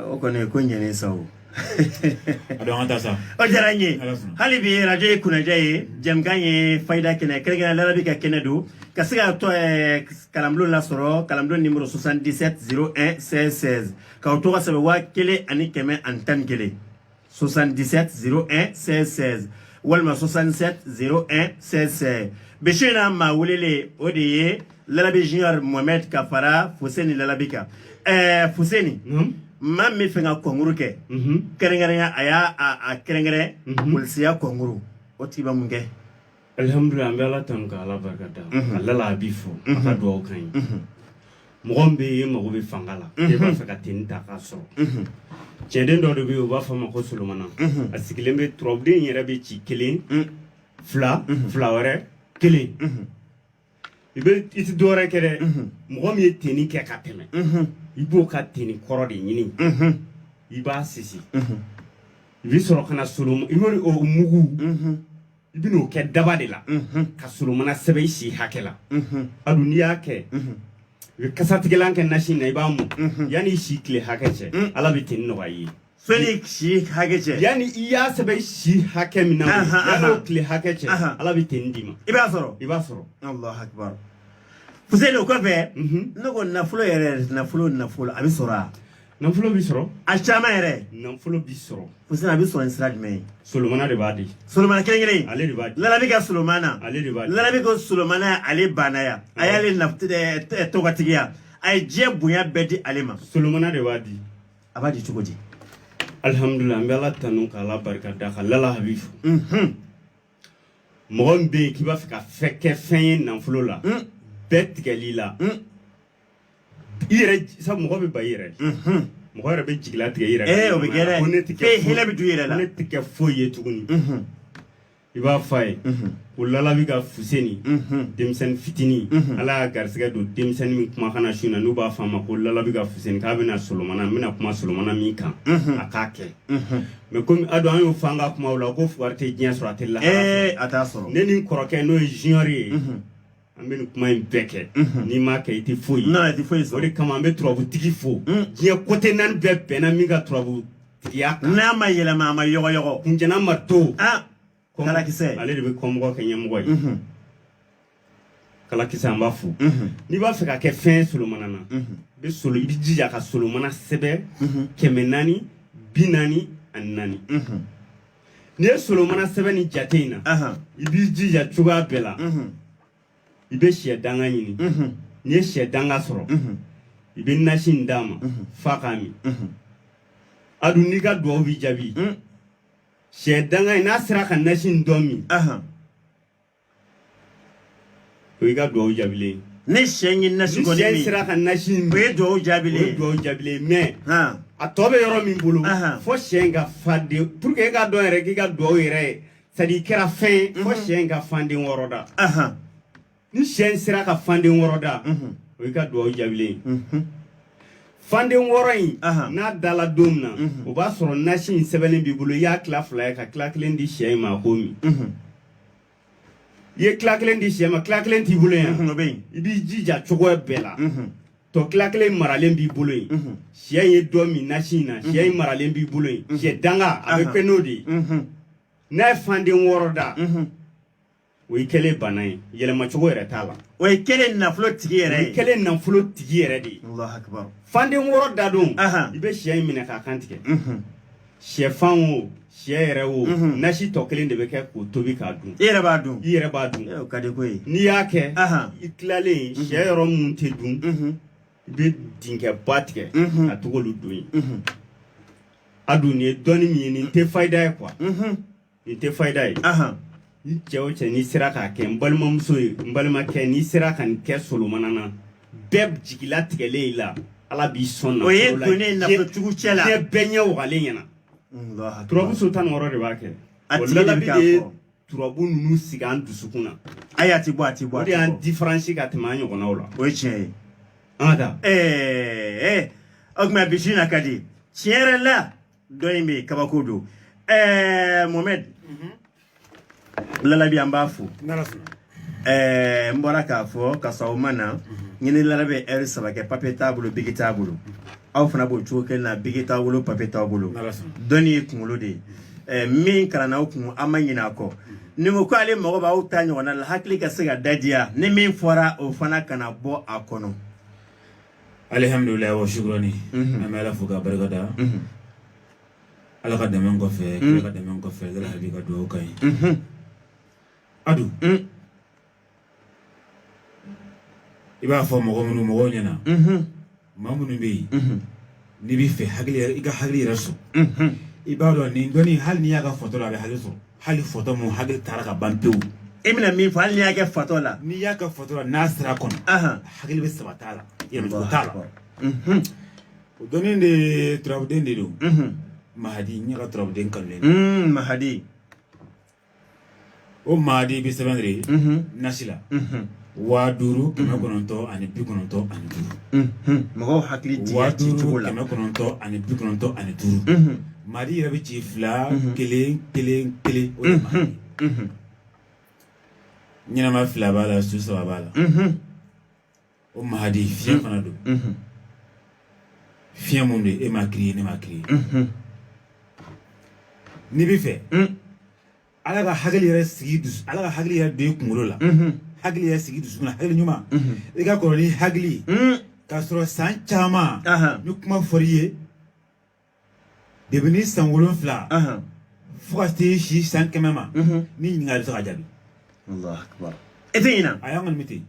o kɔni ko ɲɛnen sa o a dɔn an ta sa o diyara n ye hali bi radio ye kunnadiya ye jɛmukan ye fayida kɛnɛ kɛrɛnkɛrɛn Lalabi ka kɛnɛ don ka se ka kalanbulon lasɔrɔ kalanbulon numéro 77 01 16 16 k'aw tɔgɔ sɛbɛn 1111 77 01 16 16 walima 67 01 16 16 bɛsi in na maa welele o de ye Lalabi Junior Mohamed ka fara Fuseni Lalabi kan Fuseni maa min fɛ ka kɔnkuru kɛ kɛrɛnkɛrɛnya a y'a kɛrɛnkɛrɛn polisiya kɔnkuru o tigi bɛ mun kɛ alhamdulillah an bɛ Ala tanu ka Ala barikada ka Lalabi fo a ka dugawu kan ye mɔgɔ min bɛ yen mago bɛ fanga la e b'a fɛ ka tenni ta k'a sɔrɔ cɛden dɔ de bɛ yen u b'a fɔ a ma ko Solomana a sigilen bɛ turabuden yɛrɛ bɛ ci 1 2 wɛrɛ 1 i tɛ dɔwɛrɛ kɛ dɛ mɔgɔ min ye tenni kɛ ka tɛmɛ i b'o ka tenni kɔrɔ de ɲini i b'a sisi i bɛ sɔrɔ ka na Solomana i b'o mugu i bɛ n'o kɛ daba de la ka Solomana sɛbɛn i si hakɛ la a dun n'i y'a kɛ i bɛ kasatigɛlan kɛ nasi na i b'a mun yanni i si tile hakɛ cɛ Ala bɛ tenni nɔgɔya i ye sɔni si hakɛ cɛ yanni i y'a sɛbɛn i si hakɛ min na yanni o tile hakɛ cɛ Ala bɛ tenni d'i ma i b'a sɔrɔ Allahu Akbar Fuseni o kɔfɛ ne ko nafolo yɛrɛ nafolo a bɛ sɔrɔ a nafolo bɛ sɔrɔ a caman yɛrɛ nafolo bɛ sɔrɔ Fuseni a bɛ sɔrɔ ni sira jumɛn ye Solomana de b'a di Solomana kelen ale de b'a di Lalabi ka Solomana ale de b'a di Lalabi ko Solomana ale banna yan a y'ale tɔgɔtigiya a ye diɲɛ bonya bɛɛ di ale ma Solomana de b'a di a b'a di cogo di alhamdulillah an bɛ Ala tanu ka Ala barikada ka Lalabi fo mɔgɔ min bɛ yen k'i b'a fɛ ka kɛ fɛn ye nafolo la bɛɛ tigɛli la i yɛrɛ sabu mɔgɔ bɛ ba i yɛrɛ mɔgɔ yɛrɛ bɛ jigila tigɛ i yɛrɛ o bɛ kɛ dɛ ko ne tɛ kɛ hinɛ bɛ du yɛrɛ la ne tɛ kɛ foyi ye tuguni i b'a fɔ a ye ko Lalabi ka Fuseni denmisɛnnin fitinin Ala y'a garisɛgɛ don denmisɛnnin min kumakan na su in na n'u b'a fɔ a ma ko Lalabi ka Fuseni k'a bɛna Solomana n bɛna kuma Solomana min kan a k'a kɛ mais komi a dɔn an y'o fɔ an ka kumaw la ko wari tɛ diɲɛ sɔrɔ a tɛ lahara a t'a sɔrɔ ne ni n kɔrɔkɛ n'o ye Junior ye an bɛ nin kuma in bɛɛ kɛ n'i m'a kɛ i tɛ foyi non i tɛ foyi sɔrɔ o de kama an bɛ turabutigi fo diɲɛ côté 4 bɛɛ bɛnna min ka turabutigiya kan n'a ma yɛlɛma a ma yɔgɔyɔgɔ kuncɛna ma to kalakisɛ ale de bɛ kɔmɔgɔ kɛ ɲɛmɔgɔ ye kalakisɛ an b'a fo n'i b'a fɛ ka kɛ fɛn Solomana na i bɛ jija ka Solomana sɛbɛn 440 44 n'i ye Solomana sɛbɛn ni jate in na i b'i jija cogoya bɛɛ la i bɛ sɛ danga ɲini n'i ye sɛ danga sɔrɔ i bɛ nasi in d'a ma f'a k'a min a dun n'i ka dugawu b'i jaabi sɛ danga in n'a sera ka nasi in dɔ min o y'i ka dugawu jaabilen ne sɛ ye nasi kɔni min ni sɛ sera ka nasi in o ye dugawu jaabilen o ye dugawu jaabilen mais a tɔ bɛ yɔrɔ min bolo fo sɛ in ka fanden pour que e k'a dɔn yɛrɛ k'i ka dugawu yɛrɛ c'est à dire i kɛra fɛn ye fo sɛ in ka fanden wɔɔrɔ da ni sɛ in sera ka fanden wɔɔrɔ da o y'i ka dugawu jaabilen fanden wɔɔrɔ in n'a dala don min na o b'a sɔrɔ nasi in sɛbɛnnen b'i bolo i y'a tila 2 ye ka tila 1 di sɛ in ma a k'o min i ye tila 1 di sɛ ma tila 1 t'i bolo yan i b'i jija cogoya bɛɛ la tɔ tila 1 maralen b'i bolo yen sɛ in ye dɔ min nasi in na sɛ in maralen b'i bolo yen sɛ danga a bɛ kɛ n'o de ye n'a ye fanden wɔɔrɔ da o ye kɛlen bana ye yɛlɛma cogo yɛrɛ t'a la o ye kelen nafolo tigi yɛrɛ o ye kɛlen nafolo tigi yɛrɛ de ye Allahu akbar fanden wɔɔrɔ da don Aha. i bɛ sɛ in minɛ k'a kan tigɛ sɛfan o sɛ yɛrɛ o nasi tɔ kelen de bɛ kɛ k'o tobi k'a dun i yɛrɛ b'a dun i yɛrɛ b'a dun o ka di ko ye n'i y'a kɛ Aha. i tilalen sɛ yɔrɔ mun tɛ dun i bɛ dinkɛba tigɛ ka to k'olu don yen a dun nin ye dɔnni min ye nin tɛ fayida ye quoi nin tɛ fayida ye Aha. ni cɛ o cɛ n'i sera k'a kɛ n balimamuso ye n balimakɛ n'i sera ka nin kɛ solomana na bɛɛ jigila tigɛlen i la ala b'i sɔn o ye nafolo la donnen nafolo jugu cɛ la diɲɛ bɛɛ ɲɛ wagalen ɲɛna Allahu akbar turabu so 14 de b'a kɛ A o tigi de bɛ lalabi k'a de ye fɔ. turabu ninnu sigi an dusukun na ayi a ti bɔ a ti bɔ o a de ti y'an bɔ différence ka tɛmɛ an ɲɔgɔnnaw la o ye tiɲɛ ye an ka taa o tuma bisi na ka di tiɲɛ yɛrɛ la dɔ in bɛ yen kabako don Mohamed lalabi an b'a fo n'ala sɔnna n bɔra k'a fɔ ka sɔrɔ o ma na ɲini lala bɛ heure 3 kɛ papier t'a bolo bigi t'a bolo aw fana b'o cogo kelen na bigi t'a bolo papier t'a bolo n'ala sɔnna dɔnni ye kunkolo de ye min kalanna aw kun an ma ɲinɛ a kɔ ni ko k'ale mago b'aw ta ɲɔgɔnna la hakili ka se ka dadiya ni min fɔra o fana kana bɔ a kɔnɔ alhamdulilayi wa shukurani an bɛ ala fo k'a barikada ala ka dɛmɛ kɔfɛ kira ka dɛmɛ kɔfɛ ala habi ka dugawu ka ɲi adu i b'a fɔ mɔgɔ ɲɛna maa minnu bɛ yen n'i b'i fɛ i ka hakili yɛrɛ sɔrɔ i b'a dɔn nin dɔnni hali n'i y'a ka foto la a bɛ hakili sɔrɔ hali foto mun hakili taara ka ban pewu i bɛna min fɔ hali n'i y'a kɛ fatɔ la n'i y'a ka foto la n'a sera kɔnɔ hakili bɛ saba t'a la yɛlɛmacogo t'a la o dɔnni de turabuden de don mahadi n ɲɛ ka turabuden kanulen Mahadi o mahadi bɛ sɛbɛn de nasi la 5,995 mɔgɔw hakili jigiya ci cogo la 5,995 mahadi yɛrɛ bɛ ci 2 1 1 1 o de mahadi ɲɛnama 2 b'a la su 3 b'a la o mahadi fiɲɛ fana don fiɲɛ mun de e m'a créé ne m'a créé n'i bɛ fɛ ala ka hakili yɛrɛ sigi dusu ala ka hakili yɛrɛ don i kunkolo la hakili yɛrɛ sigi dusukun na hakili ɲuman i ka kɔrɔ ni hakili k'a sɔrɔ san caman ni kuma fɔr'i ye depi ni san 7 fo ka se si san 100 ma ni ɲininkali bɛ se ka jaabi Allahu akbar i tɛ ɲinɛ a y'an kɔni bɛ ten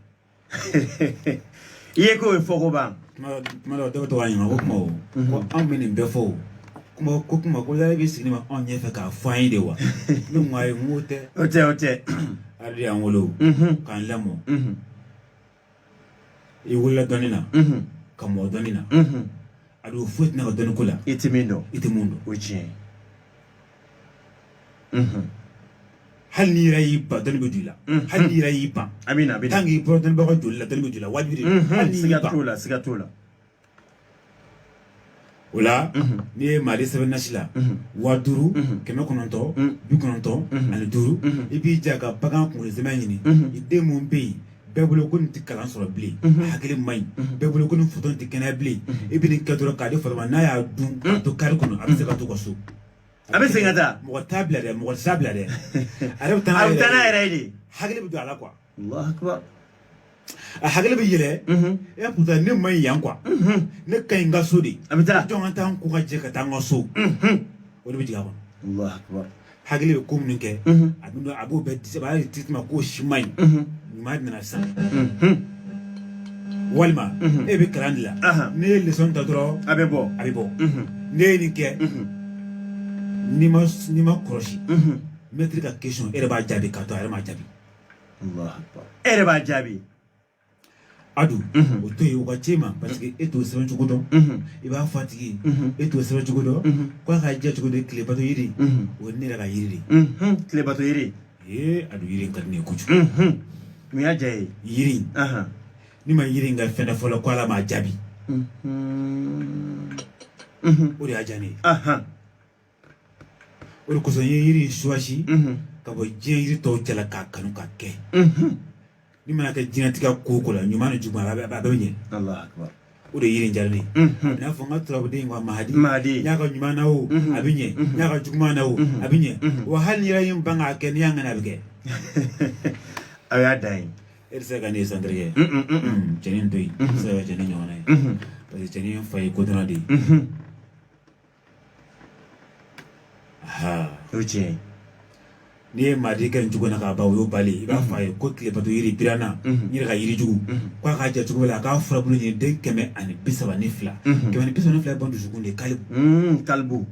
i ye k'o ye fɔ ko ban kuma dɔ dɔ bɛ to k'a ɲininka ko kuma o ko anw bɛ nin bɛɛ fɔ o kuma ko yɛrɛ bɛ sigi ne ma anw ɲɛfɛ k'a fɔ an ye de wa ne ko ayi n k'o tɛ o tɛ ale de y'an wolo k'an lamɔ i wolola dɔnni na ka mɔ dɔnni na a don foyi tɛna ka dɔnni ko la i tɛ min dɔn i tɛ mun dɔn o ye tiɲɛ ye hali n'i yɛrɛ y'i ban dɔnni bɛ don i la hali n'i yɛrɛ y'i ban a bɛ na tant que i bɔra dɔnnibaga joli la dɔnni bɛ don i la wajibi de don hali n'i y'i siga ban t'o la siga t'o la o la n'i ye mahadi sɛbɛn nasi la 5,995 i b'i ja ka bagan kunkolo zɛmɛ ɲini i den mun bɛ yen bɛɛ bolo ko nin tɛ kalan sɔrɔ bilen hakili man ɲi bɛɛ bolo ko nin foto nin tɛ kɛnɛya bilen i bɛ nin kɛ dɔrɔn k'a di fato ma n'a y'a dun k'a to kari kɔnɔ a bɛ se ka to ka so a bɛ segin ka taa mɔgɔ t'a bila dɛ mɔgɔ t'a bila dɛ a yɛrɛ bɛ taa a bɛ taa n'a yɛrɛ ye de hakili bɛ don a la quoi Allahu akbar a hakili bɛ yɛlɛ e puta ne man ɲi yan quoi ne ka ɲi n ka so de a bɛ taa jɔn ka taa n ko ka jɛ ka taa n ka so o de bɛ jigin a kɔnɔ Allahu akbar hakili bɛ ko minnu kɛ a b'o bɛɛ di a b'a di ma k'o si man ɲi ɲuman nana sisan walima e bɛ kalan de la ne ye leçon ta dɔrɔn a bɛ bɔ a bɛ bɔ ne ye nin kɛ n'i ma kɔlɔsi maître ka question e yɛrɛ b'a jaabi k'a to a yɛrɛ m'a jaabi Allahu akbar e yɛrɛ b'a jaabi adu o to yen o ka ce ma parce que e t'o sɛbɛn cogo dɔn i b'a fɔ a tigi ye e t'o sɛbɛn cogo dɔn k'a ka diya cogo de tilebato yiri o ye ne yɛrɛ ka yiri de tilebato yiri adu yiri in ka di ne ye kojugu mun y'a diya ye yiri ni ma yiri in ka fɛn fɔlɔ ko ala m'a jaabi o de y'a diya ne ye o de kosɔn n ye yiri in choisi ka bɔ diɲɛ yiri tɔw cɛla k'a kanu ka kɛ ni mana kɛ diɲɛlatigɛ ko o ko la ɲuman ni juguman a bɛ ɲɛ Allahu akbar o de ye yiri in diya ne ye i n'a fɔ n ka turabuden ko mahadi n y'a ka ɲuman na o a bɛ ɲɛ n y'a ka juguman na o a bɛ ɲɛ wa hali n'i yɛrɛ ye n ban k'a kɛ n'i y'a ŋana a bɛ kɛ a y'a dan ye e tɛ se ka ne santere kɛ cɛnin to yen e tɛ se ka cɛnin ɲɔgɔnna ye parce que cɛnin fa ye kodɔnna de ye o tiɲɛ ye n'i ye maaden kɛ nin cogo na k'a ban o y'o bali i b'a fɔ a ye ko tilebato yiri biranna n yɛrɛ ka yiri jugu k'a k'a jɛ cogo la a k'a furabulu ɲini den 132 132 ye ban dusukun de ye kalibu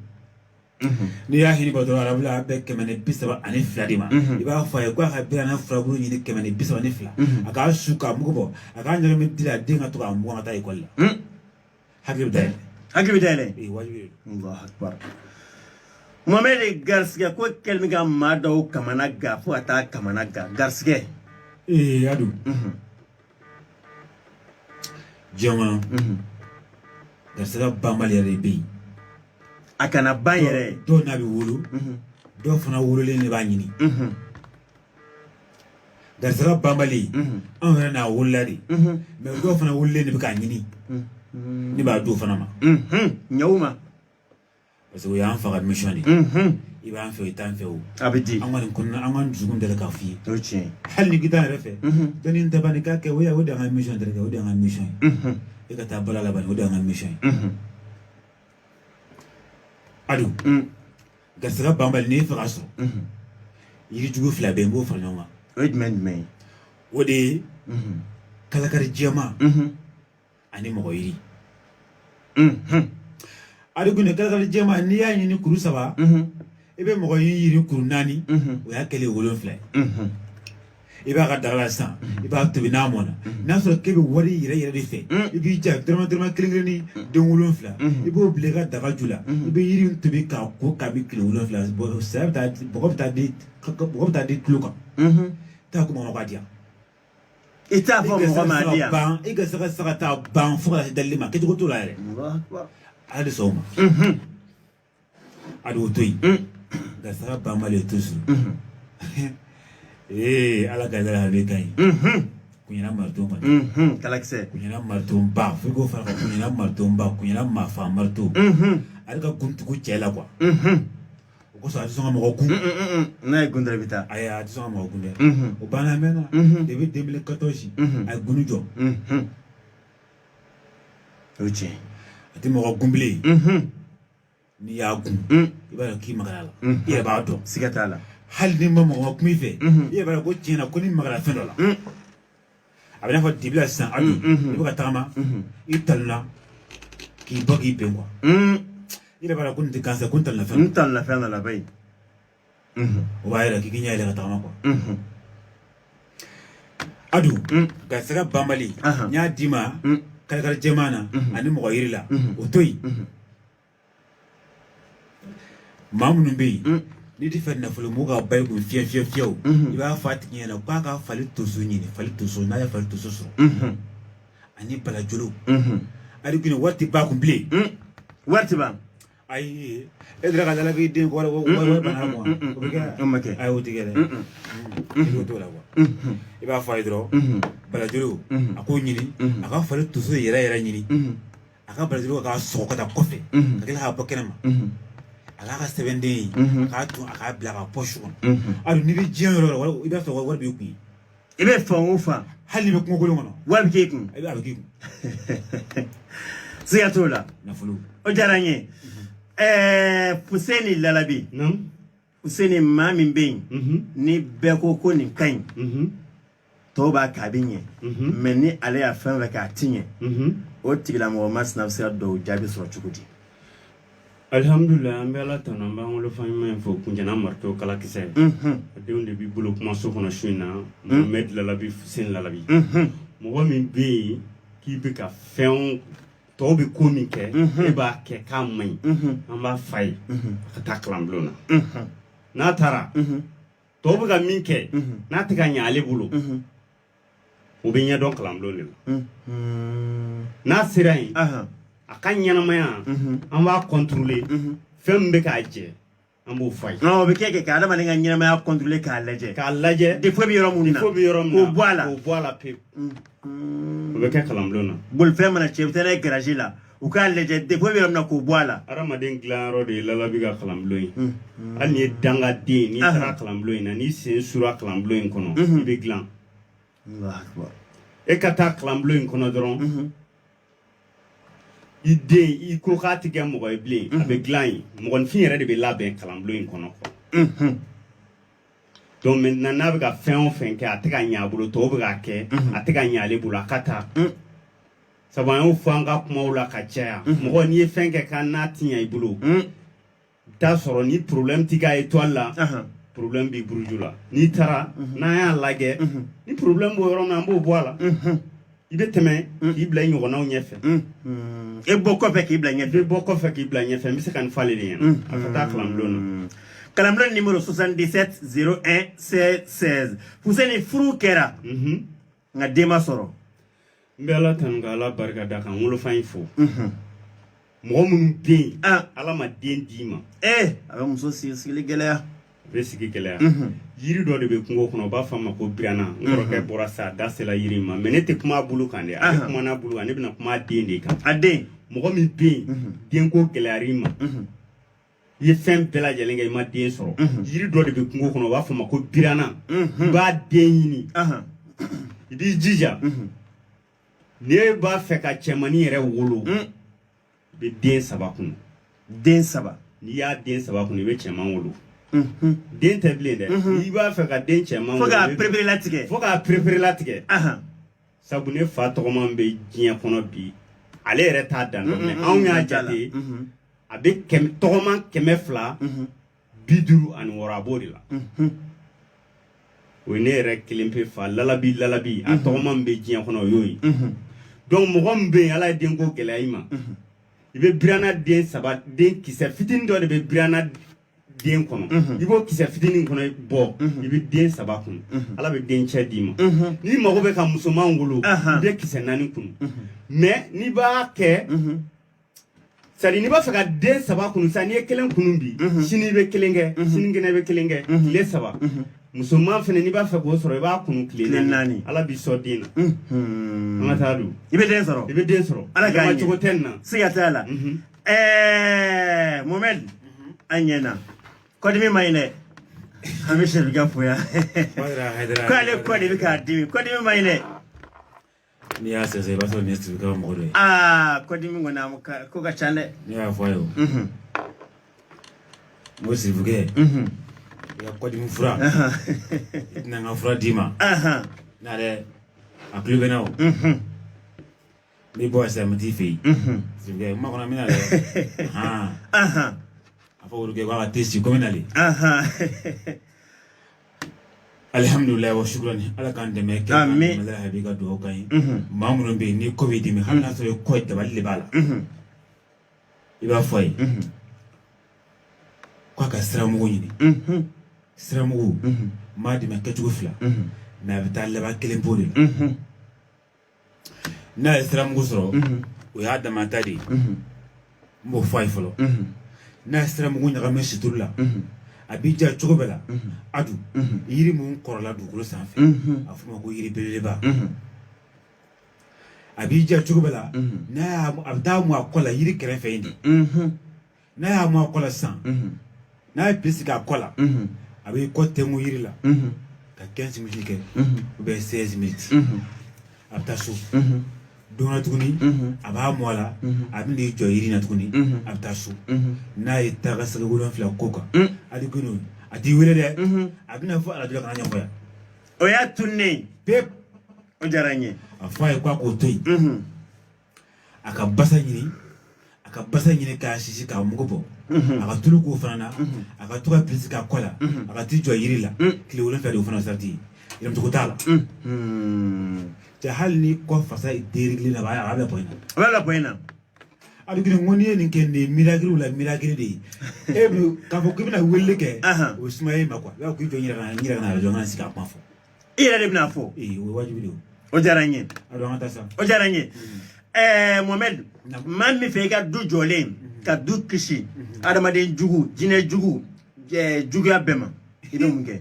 n'i y'a hini bɔ dɔrɔn arabu la a bɛ 132 de ma i b'a fɔ a ye k'a ka biranna furabulu ɲini 132 a k'a su k'a mugu bɔ a k'a ɲagami di la den ka to k'a mugan ka taa ekɔli la hakili bɛ dayɛlɛ hakili bɛ dayɛlɛ wajibi Allahu akbar Mohamed garsigɛ ko kɛlen bɛ ka maa dɔw kamana ga fo ka taa kamana ga garsigɛ Adu diɲɛ kɔnɔ garisɛgɛ banbali yɛrɛ de bɛ yen a kana ban yɛrɛ dɔw n'a bɛ wolo dɔw fana wololen de b'a ɲini garisɛgɛ banbali anw yɛrɛ n'a wolola de mais dɔw fana wololen de bɛ k'a ɲini ne b'a di o fana ma ɲɛw ma parce que o y'an fa ka mission de i b'an fɛ o i t'an fɛ o a bɛ di an kɔni kɔnɔna an ka dusukun tɛ k'a f'i ye o tiɲɛ hali ni kita yɛrɛ fɛ dɔnni tɛ ban k'a kɛ o de y'an ka mission tɛ kɛ o de y'an ka mission ye e ka taa bala laban o de y'an ka mission ye Adu garisɛgɛ banbali n'i fɛ ka sɔrɔ yirijugu 2 bɛ yen n b'o fara ɲɔgɔn kan o ye jumɛn ye o de ye kalakari jɛma ani mɔgɔ yiri Adu gunne kalakari jɛma n'i y'a ɲini kuru 3 i bɛ mɔgɔ yiri kuru 4 o y'a kɛlen 7 ye i b'a ka daga la sisan i b'a tobi n'a mɔna n'a sɔrɔ k'e bɛ wari yɛrɛ de fɛ i b'i ja dɔrɔmɛ kelen den 7 i b'o bila i ka daga ju la i bɛ yiri tobi k'a ko k'a bɛ tile 7 saya bɛ taa bɔgɔ bɛ taa di tulo kan taa ko mɔgɔ ka di yan i t'a fɔ mɔgɔ ma di yan i ka saga taa ban fo ka se dalili ma kɛcogo t'o la yɛrɛ ala de sɔn o ma a de o to yen garisɛgɛ banbali ye toujours ala ka yɛlɛ a bɛ ka ɲi kuɲɛna marito kɔni kalakisɛ kuɲɛna marito ba fo i k'o fara kan kuɲɛna marito ba kuɲɛna mafa marito ale ka guntugu cɛ la quoi o kosɔn a tɛ sɔn ka mɔgɔ kun n'a ye gun dɔrɔn i bɛ taa ayi a tɛ sɔn ka mɔgɔ kun dɛ o banna mɛnna depuis 2014 a ye gunu jɔ o tiɲɛ a tɛ mɔgɔ gun bilen n'i y'a gun i b'a dɔn k'i magara la i yɛrɛ b'a dɔn siga t'a la hali ni ma mɔgɔ kun i fɛ i yɛrɛ b'a dɔn ko tiɲɛna ko ni magara fɛn dɔ la a bɛ n'a fɔ dibi la sisan Adu i bɛ ka tagama i taluna k'i bɔ k'i bɛn quoi i yɛrɛ b'a dɔn ko nin tɛ gansan ko n taluna fɛn n taluna fɛn dɔ la bayi o b'a yɛrɛ k'i k'i ɲɛ yɛlɛ ka tagama quoi Adu garisɛgɛ banbali n y'a d'i ma kalakari jɛman na ani mɔgɔ yiri la o to yen maa minnu bɛ yen n'i tɛ fɛ nafolo mɔgɔw ka bayi kun fiyɛ i b'a fɔ a tigi ɲɛna k'a ka fali toso ɲini fali toso n'a ye fali toso sɔrɔ ani balajolo Adu gunne wari tɛ ba kun bilen wari tɛ ban ayi e dira ka dala k'i den wari bana ma o bɛ kɛ ayi o tɛ kɛ dɛ i b'o t'o la quoi i b'a fɔ a ye dɔrɔn balajolo a k'o ɲini a ka fali toso yɛrɛ ɲini a ka balajolo k'a sɔgɔ ka taa kɔfɛ ka tila k'a bɔ kɛnɛma a k'a ka sɛbɛnden ye a k'a tun a k'a bila a ka poche kɔnɔ Adu n'i bɛ diɲɛ yɔrɔ o yɔrɔ i b'a sɔrɔ wari b'i kun ye i bɛ fan o fan hali n'i bɛ kungokolon kɔnɔ wari bɛ k'e kun a bɛ k'i kun siga t'o la nafolo o diyara n ye Fuseni Lalabi Fuseni maa min bɛ yen ni bɛɛ ko nin ka ɲi tɔw b'a kɛ a bɛ ɲɛ mais ni ale y'a fɛn fɛn kɛ a ti ɲɛ o tigilamɔgɔ masina bɛ se ka dɔw jaabi sɔrɔ cogo di alhamdulillah an bɛ ala tanu an b'an wolofa ɲuman fɔ kuncɛna marito kalakisɛ a denw de b'i bolo kumaso kɔnɔ su in na Mohamed Lalabi Fuseni Lalabi mɔgɔ min bɛ yen k'i bɛ ka fɛnw tɔw bɛ ko min kɛ e b'a kɛ k'a man ɲi an b'a fa ye a ka taa kalanbulon na n'a taara tɔw bɛ ka min kɛ n'a tɛ ka ɲɛ ale bolo o bɛ ɲɛdɔn kalanbulon de la n'a sera yen a ka ɲɛnamaya an b'a contrôler fɛn min bɛ k'a jɛ an b'o fɔ a ye o bɛ kɛ ka adamaden ka ɲɛnamaya contrôler k'a lajɛ défaut bɛ yɔrɔ min na k'o bɔ a la pewu o bɛ kɛ kalanbulon na bolifɛn mana cɛ i bɛ taa n'a ye garage la u k'a lajɛ depuis bɛ yɔrɔ min na k'o bɔ a la adamaden dilanyɔrɔ de ye lalabi ka kalanbulon ye hali ni ye dangaden n'i taara kalanbulon in na n'i sen sura kalanbulon in kɔnɔ i bɛ dilan e ka taa kalanbulon in kɔnɔ dɔrɔn i den i ko k'a tɛ kɛ mɔgɔ ye bilen a bɛ dilan yen mɔgɔninfin yɛrɛ de bɛ labɛn kalanbulon in kɔnɔ quoi donc maintenant n'a bɛ ka fɛn o fɛn kɛ a tɛ ka ɲɛ a bolo tɔw bɛ k'a kɛ a tɛ ka ɲɛ ale bolo a ka taa sabu an y'o fɔ an ka kumaw la ka caya mɔgɔ n'i ye fɛn kɛ k'a n'a ti ɲɛ i bolo i t'a sɔrɔ ni problème t'i ka étoile la problème b'i buruju la n'i taara n'an y'a lajɛ ni problème b'o yɔrɔ min na an b'o bɔ a la i bɛ tɛmɛ k'i bila i ɲɔgɔnnaw ɲɛfɛ e bɔ kɔfɛ k'i bila ɲɛfɛ i bɛ bɔ kɔfɛ k'i bila ɲɛfɛ n bɛ se ka nin f'ale de ɲɛna a ka taa kalanbulon na kalanbulon numéro 77 01 16 16 Fuseni furu kɛra nka den ma sɔrɔ n bɛ ala tanu ka ala barika da kan wolofa in fo mɔgɔ minnu bɛ yen ala ma den d'i ma a bɛ muso sigili gɛlɛya a bɛ sigi gɛlɛya yiri dɔ de bɛ kungo kɔnɔ u b'a fɔ a ma ko birana n kɔrɔkɛ bɔra sa a da sera yiri ma mais ne tɛ kuma a bolo kan dɛ a bɛ kuma n'a bolo kan ne bɛna kuma a den de kan a den mɔgɔ min bɛ yen denko gɛlɛyara i ma i ye fɛn bɛɛ lajɛlen kɛ i ma den sɔrɔ yiri dɔ de bɛ kungo kɔnɔ u b'a fɔ a ma ko birana i b'a den ɲini i b'i jija ne b'a fɛ ka cɛmannin yɛrɛ wolo i bɛ den 3 kun den 3 n'i y'a den 3 kun i bɛ cɛman wolo den tɛ bilen dɛ n'i b'a fɛ ka den cɛman wolo fo k'a perepere latigɛ fo k'a perepere latigɛ sabu ne fa tɔgɔman bɛ diɲɛ kɔnɔ bi ale yɛrɛ t'a dan dɔn mais anw y'a jate a bɛ tɔgɔman 200 50 ani 6 a b'o de la o ye ne yɛrɛ kelen pe fa lalabi a tɔgɔman bɛ diɲɛ kɔnɔ o y'o ye donc mɔgɔ min bɛ yen ala ye denko gɛlɛya i ma i bɛ birana den 3 den kisɛ fitinin dɔ de bɛ birana den kɔnɔ i b'o kisɛ fitinin kɔnɔ bɔ i bɛ den 3 kun ala bɛ den cɛ d'i ma n'i mago bɛ ka musoman wolo i bɛ kisɛ 4 kun mais n'i b'a kɛ c'est à dire n'i b'a fɛ ka den 3 kun sisan n'i ye 1 kun bi sini i bɛ 1 kɛ sinikɛnɛ i bɛ 1 kɛ tile 3 musoman fɛnɛ n'i b'a fɛ k'o sɔrɔ i b'a kunu tile 4 ala b'i sɔn den na an ka taa don i bɛ den sɔrɔ i bɛ den sɔrɔ ala k'a ɲɛ cogo tɛ nin na siga t'a la Mohamed an ɲɛna kɔdimi ma ɲi dɛ an bɛ sɛbikɛ fo yan ko ale kɔ de bɛ k'a dimi kɔdimi ma ɲi dɛ n'i y'a sɛgɛsɛgɛ i b'a sɔrɔ nin ye sɛbikɛ mɔgɔ dɔ ye kɔdimi kɔni ko ka ca dɛ ne y'a fɔ a ye o n ko sɛbikɛ i ka kɔdimi fura i tɛna n ka fura d'i ma n'ale a tulo bɛ n na o n'i bɔ sisan n bɛ t'i fɛ yen sɛbikɛ ma kɔnɔ n bɛna dɛ a fɔ olu kɛ k'a ka te si komi nale alhamdulilayi wa shukurani ala k'an dɛmɛ kɛ ala habi ka dugawu kan ye maa minnu bɛ yen ni ko b'i dimi hali n'a sɔrɔ kɔ dabali de b'a la i b'a fɔ a ye k'a ka siramugu ɲini siramugu maa dɛmɛ kɛcogo 2 mais a bɛ taa laban 1 po de la n'a ye siramugu sɔrɔ o y'a damata de ye n b'o fɔ a ye fɔlɔ n'a ye siramugu ɲagami situlu la a b'i ja cogo bɛɛ la adu yiri mun kɔrɔla dugukolo sanfɛ a fɔ ma ko yiri belebeleba a b'i ja cogo bɛɛ la a bɛ taa mun a kɔ la yiri kɛrɛfɛ yen de n'a y'a mun a kɔ la sisan n'a ye pisi k'a kɔ la a b'i kɔ tɛngu yiri la ka 15 minutes kɛ ou bien 16 minutes a bɛ taa so don na tuguni a b'a mɔ a la a bɛ n'i jɔ yiri na tuguni a bɛ taa so n'a ye taga sɛgɛ 7 ko kan hali kunu a t'i wele dɛ a bɛna fɔ arajo la kana ɲɛfɔ yan o y'a tunnen pepu o diyara n ye a fɔ a ye k'a k'o to yen a ka basa ɲini k'a sisi k'a mugu bɔ a ka tulu k'o fana na a ka to ka pilisi k'a kɔ la a ka t'i jɔ yiri la tile 7 de o fana sarati yɛlɛmacogo t'a la cɛ hali ni kɔ fasa derigili la a bɛ bɔ in na a bɛ la bɔ in na hali kini ŋo n'i ye nin kɛ nin ye mirakiriw la mirakiri de ye e bɛ k'a fɔ k'i bɛna weleli kɛ o ye sumaya e ma quoi i b'a fɔ k'i jɔ n yɛrɛ ka na arajo n kana sigi a kuma fɔ i yɛrɛ de bɛna fɔ o ye wajibi de ye o diyara n ye a dɔn an ka taa sa o diyara n ye Mohamed maa min fɛ i ka du jɔlen ka du kisi adamaden jugu jinɛ jugu juguya bɛɛ ma i bɛ mun kɛ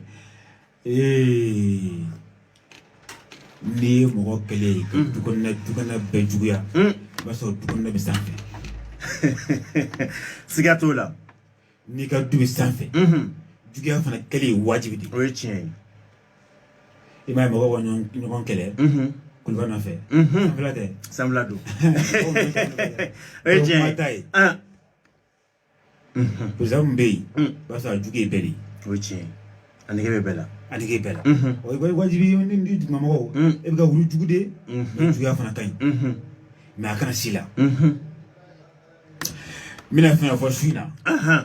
n'i ye mɔgɔ kɛlɛ ye ka du kɔnɔna bɛɛ juguya i b'a sɔrɔ du kɔnɔna bɛ sanfɛ siga t'o la n'i ka du bɛ sanfɛ juguya fana kɛlen ye wajibi de o ye tiɲɛ ye i m'a ye mɔgɔw ka ɲɔgɔn kɛlɛ kuluba nɔfɛ sanfɛla tɛ sanfɛla don o ye tiɲɛ ye ta ye perezida min bɛ yen o b'a sɔrɔ a jugu ye bɛɛ de ye o ye tiɲɛ ye a nege bɛ bɛɛ la a nege bɛɛ la o ye wajibi ye ni dugumamɔgɔw e bɛ ka wulu jugu de juguya fana ka ɲi mɛ a kana si la n bɛna fɛn fɔ su in na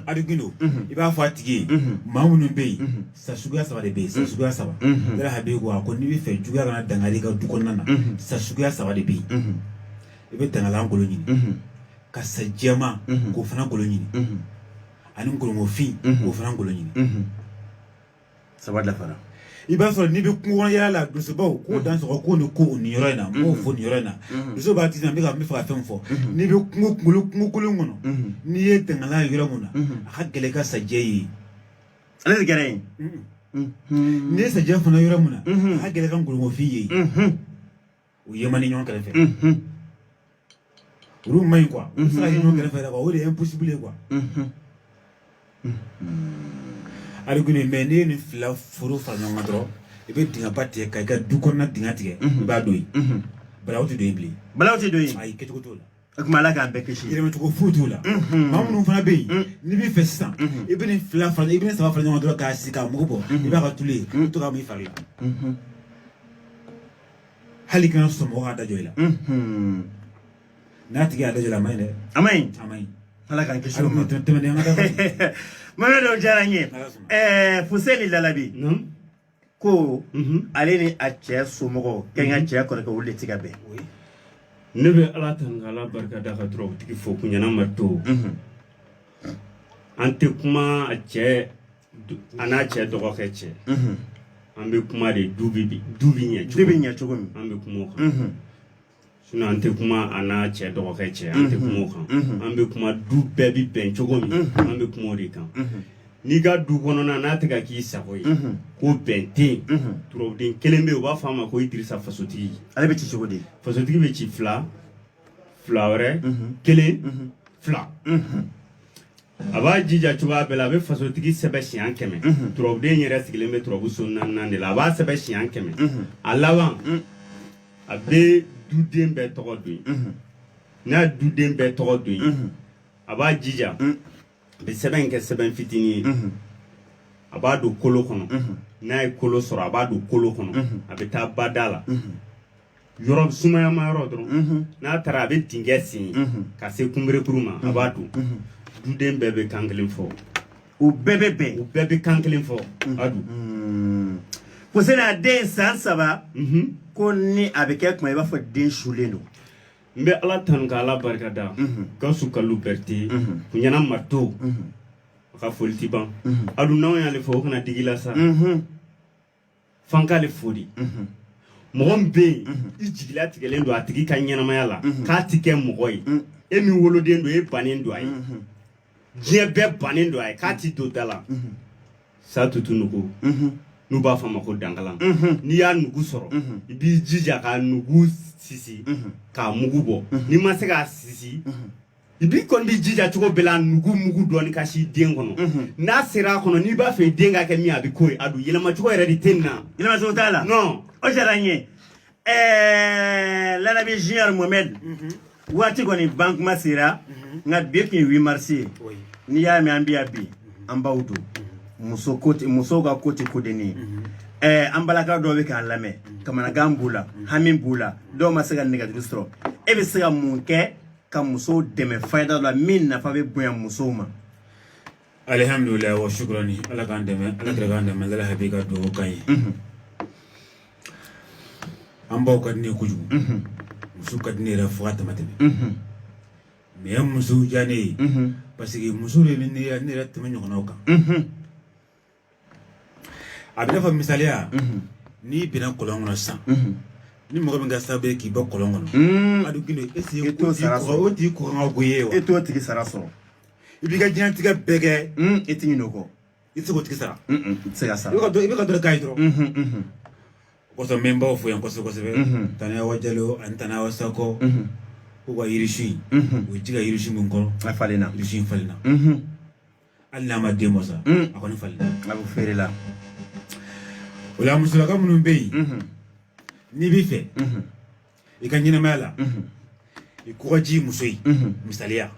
Adukindo i b'a fɔ a tigi ye maa minnu bɛ yen sa suguya saba de bɛ yen sa suguya saba yala Habibu ko a ko n'i bɛ fɛ juguya kana dankari i ka du kɔnɔna na sa suguya saba de bɛ yen i bɛ dangalan golo ɲini ka sa jɛman k'o fana golo ɲini ani ngolongofin k'o fana golo ɲini saba dafara i b'a sɔrɔ n'i bɛ kungo kɔnɔ yala la dusubaw k'o dan sɔgɔ k'o ni ko nin yɔrɔ in na n b'o fɔ nin yɔrɔ in na dusu b'a ti na n bɛ fɛ ka fɛn fɔ n'i bɛ kungo kolon kɔnɔ n'i ye dangalan ye yɔrɔ mun na a ka gɛlɛn ka sajɛ ye ale de kɛra yen n'i ye sajɛ fana yɔrɔ mun na a ka gɛlɛn ka ngolongofin ye o ye man di ɲɔgɔn kɛrɛfɛ olu man ɲi quoi olu tɛ se ka kɛ ɲɔgɔn kɛrɛfɛ yɛrɛ quoi o de ye impossible ye quoi Adukindo mais n'i ye nin fila foro fara ɲɔgɔn kan dɔrɔn i bɛ dingɛba tigɛ ka i ka du kɔnɔna dingɛ tigɛ i b'a don yen balawu tɛ don yen bilen balawu tɛ don yen ayi kɛcogo t'o la o tuma Ala k'an bɛɛ kisi yɛlɛmacogo foyi t'o la maa minnu fana bɛ yen n'i b'i fɛ sisan i bɛ nin fila fara i bɛ nin saba fara ɲɔgɔn kan dɔrɔn k'a sigi k'a mugu bɔ i b'a ka tulu ye i bɛ to k'a mun i fari la hali kana sɔn mɔgɔ k'a dajɔ i la n'a tigi y'a dajɔ la a ma ɲi dɛ a ma ɲi a ma ɲi Ala k'an kisi o ma tɛmɛden an ka taa Mamadu o diyara n ye Fuseni Lalabi ko ale ni a cɛ somɔgɔw kɛ n ka cɛ kɔrɔkɛ olu de tɛ ka bɛn ne bɛ Ala tanu ka Ala barikada ka dɔrɔn o tigi fo kuɲɛna ma to an tɛ kuma a cɛ a n'a cɛ dɔgɔkɛ cɛ an bɛ kuma de du bi ɲɛ cogo min an bɛ kuma o kan sinon an tɛ kuma a n'a cɛ dɔgɔkɛ cɛ an tɛ kuma o kan an bɛ kuma du bɛɛ bi bɛn cogo min an bɛ kuma o de kan n'i ka du kɔnɔna n'a tɛ ka k'i sago ye ko bɛn tɛ yen turabuden kelen bɛ yen u b'a fɔ a ma ko Idirisa fasotigi ale bɛ ci cogo di fasotigi bɛ ci fila wɛrɛ kelen fila a b'a jija cogoya bɛɛ la a bɛ fasotigi sɛbɛn siɲɛ 100 turabuden yɛrɛ sigilen bɛ turabu so 4 de la a b'a sɛbɛn siɲɛ 100 a laban a bɛ duden bɛɛ tɔgɔ don yen n'a duden bɛɛ tɔgɔ don yen a b'a jija a bɛ sɛbɛn in kɛ sɛbɛn fitinin ye a b'a don kolo kɔnɔ n'a ye kolo sɔrɔ a b'a don kolo kɔnɔ a bɛ taa bada la yɔrɔ sumayama yɔrɔ dɔrɔn n'a taara a bɛ dingɛ sen ka se kunberekuru ma a b'a don duden bɛɛ bɛ kan kelen fɔ u bɛɛ bɛ bɛn u bɛɛ bɛ kan kelen fɔ a don Fuseni a den san 3 ko ni a bɛ kɛ kuma i b'a fɔ den sulen don n bɛ Ala tanu ka Ala barikada Gawusu Kalilu Berete kuɲɛna marteau a ka foli tɛ ban a dun n'anw y'ale fɔ o kana digi la sa f'an k'ale fo de mɔgɔ min bɛ yen i jigila tigɛlen don a tigi ka ɲɛnamaya la k'a tɛ kɛ mɔgɔ ye e min woloden don e bannen don a ye diɲɛ bɛɛ bannen don a ye k'a tɛ don da la sa tutu nugu n'u b'a fɔ a ma ko dankalan n'i y'a nugu sɔrɔ i b'i jija k'a nugu sisi k'a mugu bɔ n'i ma se k'a sisi i b'i kɔni b'i jija cogo bɛɛ la nugu mugu dɔɔni ka si den kɔnɔ n'a sera a kɔnɔ n'i b'a fɛ den ka kɛ min a bɛ k'o ye a don yɛlɛmacogo yɛrɛ de tɛ nin na yɛlɛmacogo t'a la non o diyara n ye Lalabi Junior Mohamed waati kɔni ban kuma sera nka bi tun ye 8 mars ye n'i y'a mɛn an bɛ yan bi an b'aw don musow ka ko tɛ kodenni ye an balaka dɔw bɛ k'an lamɛn kamanagan b'u la hami b'u la dɔw ma se ka nɛgɛjuru sɔrɔ e bɛ se ka mun kɛ ka musow dɛmɛ fayida la min nafa bɛ bonya musow ma alhamdulillah wa shukrani Ala k'an dɛmɛ Ala k'an dɛmɛ Ala Habibu ka dugawu kan ye an baw ka di ne ye kojugu muso ka di ne yɛrɛ fo ka tɛmɛ mais muso diya ne ye parce que muso de bɛ ne yɛrɛ tɛmɛ ɲɔgɔnnaw kan a bɛ n'a fɔ misaliya n'i bɛnna kɔlɔn kɔnɔ sisan ni mɔgɔ min ka sababu ye k'i bɔ kɔlɔn kɔnɔ Adukindo o tigi ko kan ka go ye wa e t'o tigi sara sɔrɔ i b'i ka diɲɛlatigɛ bɛɛ kɛ e tɛ ɲinɛ o kɔ i tɛ se k'o tigi sara i tɛ se ka sara i bɛ ka dɔ k'a ye dɔrɔn o kosɔn n bɛ n baw fo yan kosɛbɛ kosɛbɛ Tani Awa Jalo ani Tani Awa Sako ko wa yirishi o jiga yirishi mun ko falena yirishi falena Allah ma demo sa akoni falena abu ferela wala musulaka munun beyi ni bi fe i ka nyina mala i ko ji musoi misaliya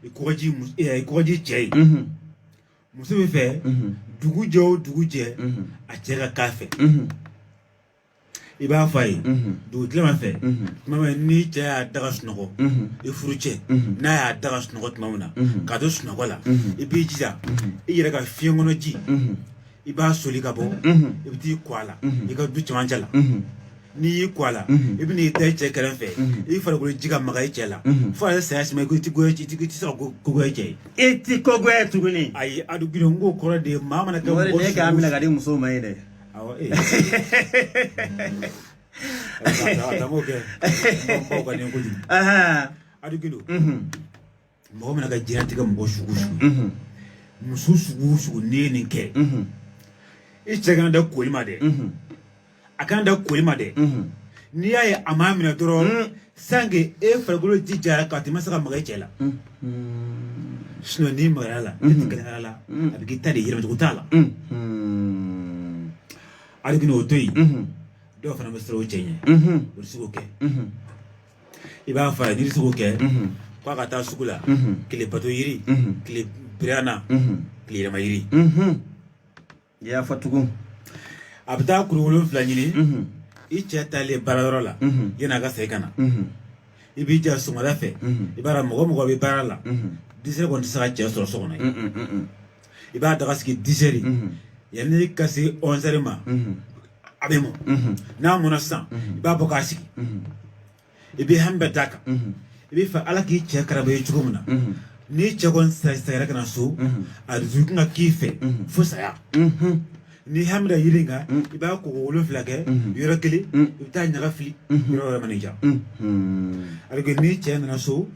i ko ji chei muso bi fe dugu je a cɛ ka k'a fɛ i b'a fɔ a ye dugu tilema fɛ tuma min ni cɛ y'a daga sunɔgɔ i furu cɛ n'a y'a daga sunɔgɔ tuma min na k'a to sunɔgɔ la i b'i jija i yɛrɛ ka fiɲɛ kɔnɔ ji i b'a soli ka bɔ i bɛ t'i kɔ a la i ka du cɛmancɛ la n'i y'i kɔ a la i bɛ n'i da i cɛ kɛrɛfɛ i farikolo ji ka maga i cɛ la fo a ye saya sima i ko i tɛ se ka kogoya i cɛ ye e ti kogoya tuguni ayi adu gido n ko kɔrɔ de maa mana kɛ mɔgɔ de k'a minɛ ka di musow ma ye dɛ awɔ t'o kɛ mɔgɔw ka nin kojugu adu gido mɔgɔ mana ka diɲɛlatigɛ mɔgɔ sugu muso sugu n'i ye nin kɛ i cɛ kana da koli ma dɛ a kana da koli ma dɛ n'i y'a ye a m'a minɛ dɔrɔn sanke e farikolo ji jara k'a tɛmɛ se ka maga i cɛ la sinon n'i magara la e tɛ gɛlɛya la a bɛ k'i ta de yɛlɛmacogo t'a la hali kini o to yen dɔw fana bɛ siran o cɛ ɲɛ o tɛ se k'o kɛ i b'a fɔ a ye n'i tɛ se k'o kɛ k'a ka taa sugu la tile bato yiri tile birana tile yɛlɛma yiri i y'a fɔ tugun a bɛ taa kuru 7 ɲini i cɛ taalen baarayɔrɔ la yan'a ka segin ka na i b'i ja sɔgɔmada fɛ i b'a dɔn mɔgɔ bɛ baara la 10 heures kɔni tɛ se ka cɛ sɔrɔ so kɔnɔ yen i b'a daga sigi 10 heures yanni ka se 11 heures ma a bɛ mɔn n'a mɔnna sisan i b'a bɔ k'a sigi i bɛ hami bɛɛ d'a kan i bɛ fɛ ala k'i cɛ karaba ye cogo min na n'i cɛ kɔni sayara ka na so a dusukun ka k'i fɛ fo saya ni hami da yiri kan i b'a koko 7 kɛ yɔrɔ kelen i bɛ taa ɲaga fili yɔrɔ wɛrɛ mana i ja alors que ni cɛ nana so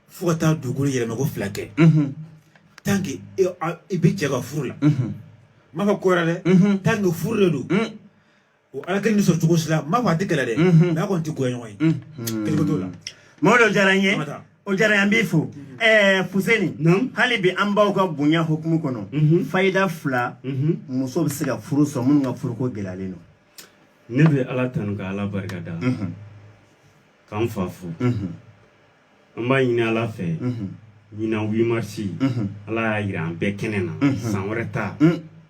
fo ka taa dugukolo yɛlɛma ko 2 kɛ tant que i bɛ cɛ ka furu la m'a fɔ ko wɛrɛ dɛ tant que furu de don o ala kelen ni sɔrɔ cogo si la m'a fɔ a tɛ kɛlɛ dɛ mais a kɔni tɛ goya ɲɔgɔn ye kɛlɛ t'o la mɔgɔ dɔ diyara n ye o diyara n ye an b'i fo Fuseni hali bi an baw ka bonya hukumu kɔnɔ fayida 2 muso bɛ se ka furu sɔrɔ minnu ka furuko gɛlɛyalen don ne bɛ ala tanu ka ala barikada k'an fa fo an b'a ɲini ala fɛ ɲinan 8 marisi ala y'a jira an bɛɛ kɛnɛ na san wɛrɛ ta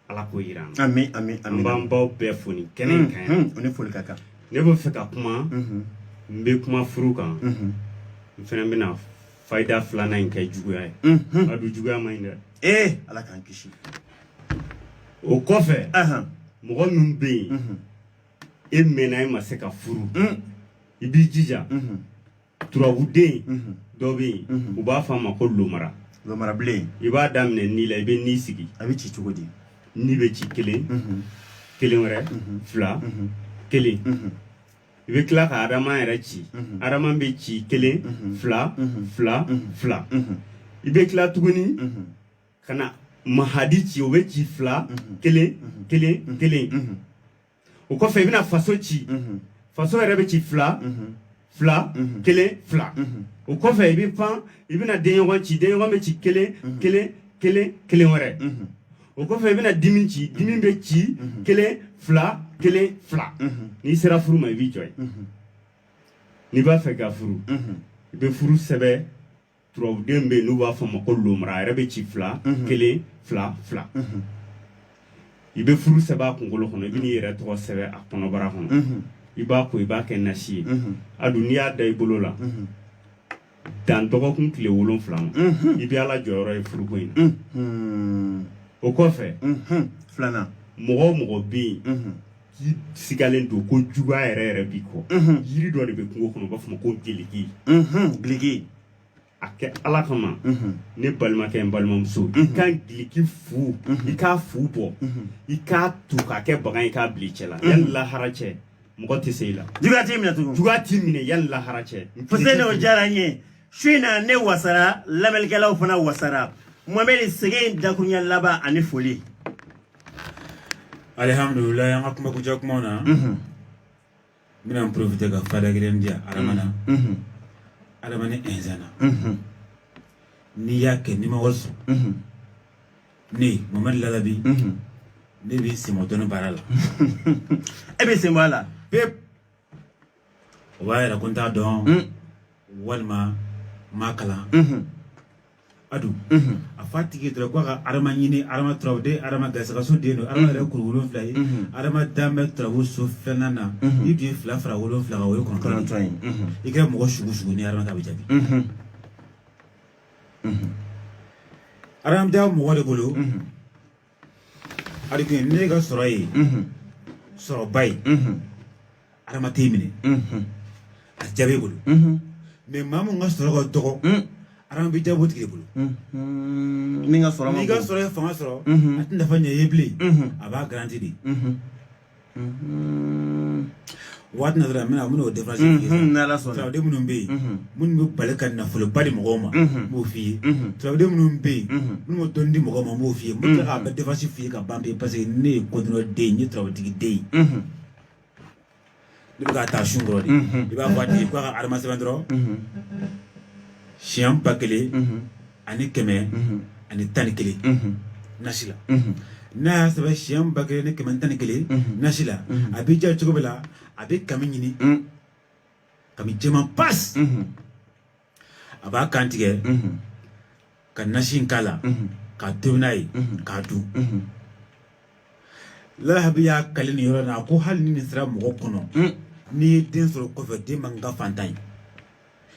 ala k'o jira an na amin amin an b'an baw bɛɛ fo nin kɛnɛ in kan yan o ni foli ka kan ne bɛ fɛ ka kuma n bɛ kuma furu kan n fana bɛna fayida 2nan in kɛ juguya ye a don juguya man ɲi dɛ ala k'an kisi o kɔfɛ mɔgɔ min bɛ yen e mɛnna e ma se ka furu i b'i jija turabuden dɔ bɛ yen u b'a fɔ a ma ko lomara bilen i b'a daminɛ ni la i bɛ ni sigi a bɛ ci cogo di ni bɛ ci 1 wɛrɛ 2 1 i bɛ tila ka adama yɛrɛ ci adama bɛ ci 1 2 2 2 i bɛ tila tuguni ka na mahadi ci o bɛ ci 2 1 1 1 o kɔfɛ i bɛna faso ci faso yɛrɛ bɛ ci 2 2 1 2 o kɔfɛ i bɛ pan i bɛna denɲɔgɔn ci denɲɔgɔn bɛ ci 1 1 1 1 wɛrɛ o kɔfɛ i bɛna dimi ci dimi bɛ ci 1 2 1 2 n'i sera furu ma i b'i jɔ ye n'i b'a fɛ ka furu i bɛ furu sɛbɛn turabuden bɛ yen n'u b'a fɔ ma ko lomara a yɛrɛ bɛ ci 2 1 2 2 i bɛ furu sɛbɛn a kunkolo kɔnɔ i bɛ n'i yɛrɛ tɔgɔ sɛbɛn a kɔnɔbara kɔnɔ i b'a ko i b'a kɛ nasi ye a dun n'i y'a da i bolo la dan dɔgɔkun tile 7 ma i bɛ ala jɔyɔrɔ ye furuko in na o kɔfɛ filanan mɔgɔ o mɔgɔ bɛ yen k'i sigalen don ko juguya yɛrɛ b'i kɔ yiri dɔ de bɛ kungo kɔnɔ u b'a fɔ ma ko giliki a kɛ ala kama ne balimakɛ n balimamuso i ka giliki fu i k'a fu bɔ i k'a tu k'a kɛ bagan i k'a bila i cɛ la yanni lahara cɛ mɔgɔ tɛ se i la juguya t'i minɛ tugun juguya t'i minɛ yanni lahara cɛ Fuseni o diyara n ye su in na ne wasara lamɛnnikɛlaw fana wasara Mohamed sɛgɛn dakuruɲɛ laban ani foli alhamdulillah an ka kuma kuncɛ kumaw na n bɛna n profiter ka fada kelen di Adama na adamani enzana ni yake ni mawalso ni Mohamed Lalabi ne bi simotono barala ebe semala pep wa era konta don walma makala adu a fatigi dra ko ga arama nyini arama trawde arama gasaka so de no arama re kurulon fly arama dambe trawu so fenana ibi fla fra wolon fla wo kon kon train ikra mo shugu ni arama ka bijabi aram da mo wale golo ari ke ne ga sorai so bay arama temine a jabe golo me mamu nga soro go togo aram bi jabo tigi bulu ninga soro fanga soro atinda fanya yeble aba garanti di wat na dra mena muno defrage na la soro de muno be mun mo balakan na fulo badi mo goma mo fi de muno be mun mo tondi mo goma mo fi mo ka ba defrage fi ka bambe parce que ne ko no de ni traw tigi de ni ba ta shungro di ba fati ko arma se bandro Chiam bakele ani keme ani tanikele nasila na sabe chiam bakele ni keme tanikele nasila abi ja chugobela abi kaminyini kami jema pass aba kantige kan nashin kala ka tunai ka du la habiya kalini yoro na ko hal ni sira mo kono ni din soro ko fe de manga fantai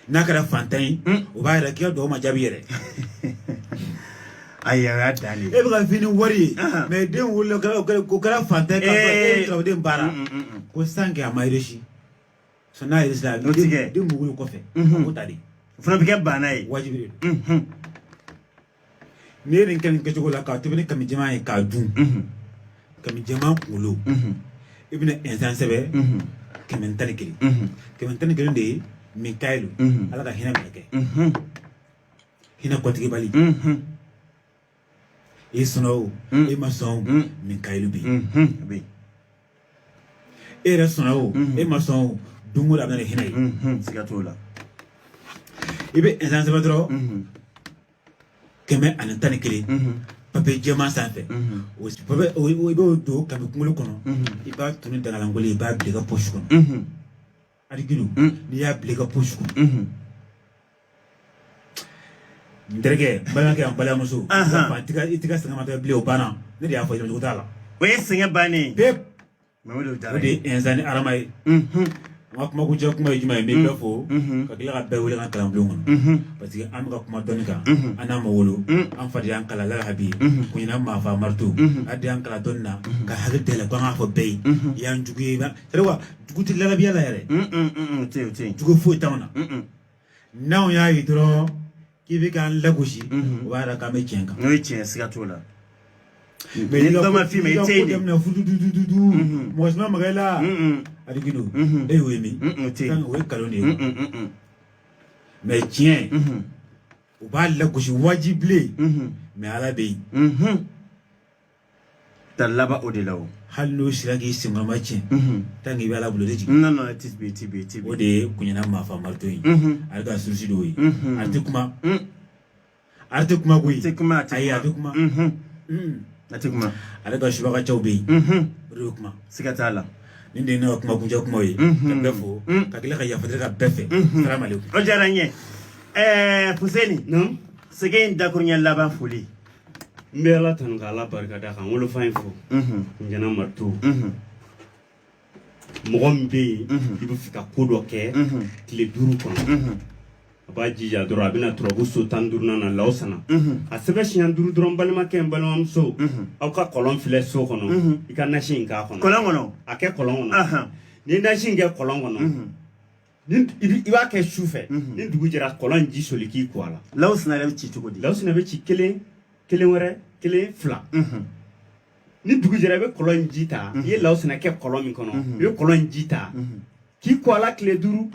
nakara fantai o ba ra kiyo do ma jabi yere ayya dali e ba fini wari me den wulo ko kala fantai ka ko de bara ko sange amaireshi so na isla de mugulu ko fe ko tadi funa bike banai wajibi ne rin kan ke jogola ka to be kam jama e ka dun kam jama kulo ibn insan sebe kementani kiri de Mikailu ala ka hina meke hina kotigi bali isno e mason Mikailu bi era sono e mason dungu la hina sigatola ibe ensanse badro keme anantani kiri pape jema sanfe o pape o ibe do kam kungulu kono iba tuni daga langoli iba biga posh kono adigilu ni ya biga posh kono nderege balake am bala musu itika sanga mata bile obana ne ya fo jogo tala we singa bani pep mamudo dara de enzani aramay kuma ku je kuma yima me befo ka kila ka be wala kan blongon parce que am ka kuma donika ana ma wolo am fadi an kala la habi ku ina ma fa martu adi an kala donna ka hage de la ko nga fo be yan jugu ba rewa jugu ti la biya la yare te jugu fo tawna naw ya yidro ki be kan la gushi wara ka me chenka no chen sigatola mais dans ma fille mais tedi na fudu moi je m'amagala adigido e wemi kan we kaloni mais tiens ou ba la gushi wajible mais ala be talaba odelawo hallo shiragi simama cin tangi bala bulo deji non tibi ode kunyana ma fa marto yi alga sursi do yi arte kuma goyi ayi arte kuma atikuma alga shibaka chawbe ro kuma sigatala ninde na kuma kunja kuma yi befo kakila ka ya fadra befe salam alaikum o jaranye Fuseni non segen dakurnya laban fuli mbela tan kala barka da kan wolo fain fo njana martu mo mbe ibu fika kodo ke tile duru kono ba jija doro abina trobu so tandurna na lawsana asebe shian duru dron balma ke balma so aw ka kolon file so kono ikana shin ka kono kolongono ake kolongono ni na shin ge kolongono ni iba ke shufe ni dugu jira kolon ji soliki kwala lawsna le ci tukodi lawsna be ci kele wore kele fla ni dugu jira be kolon jita ye lawsna ke kolon mi kono be kolon jita ki kwala kle duru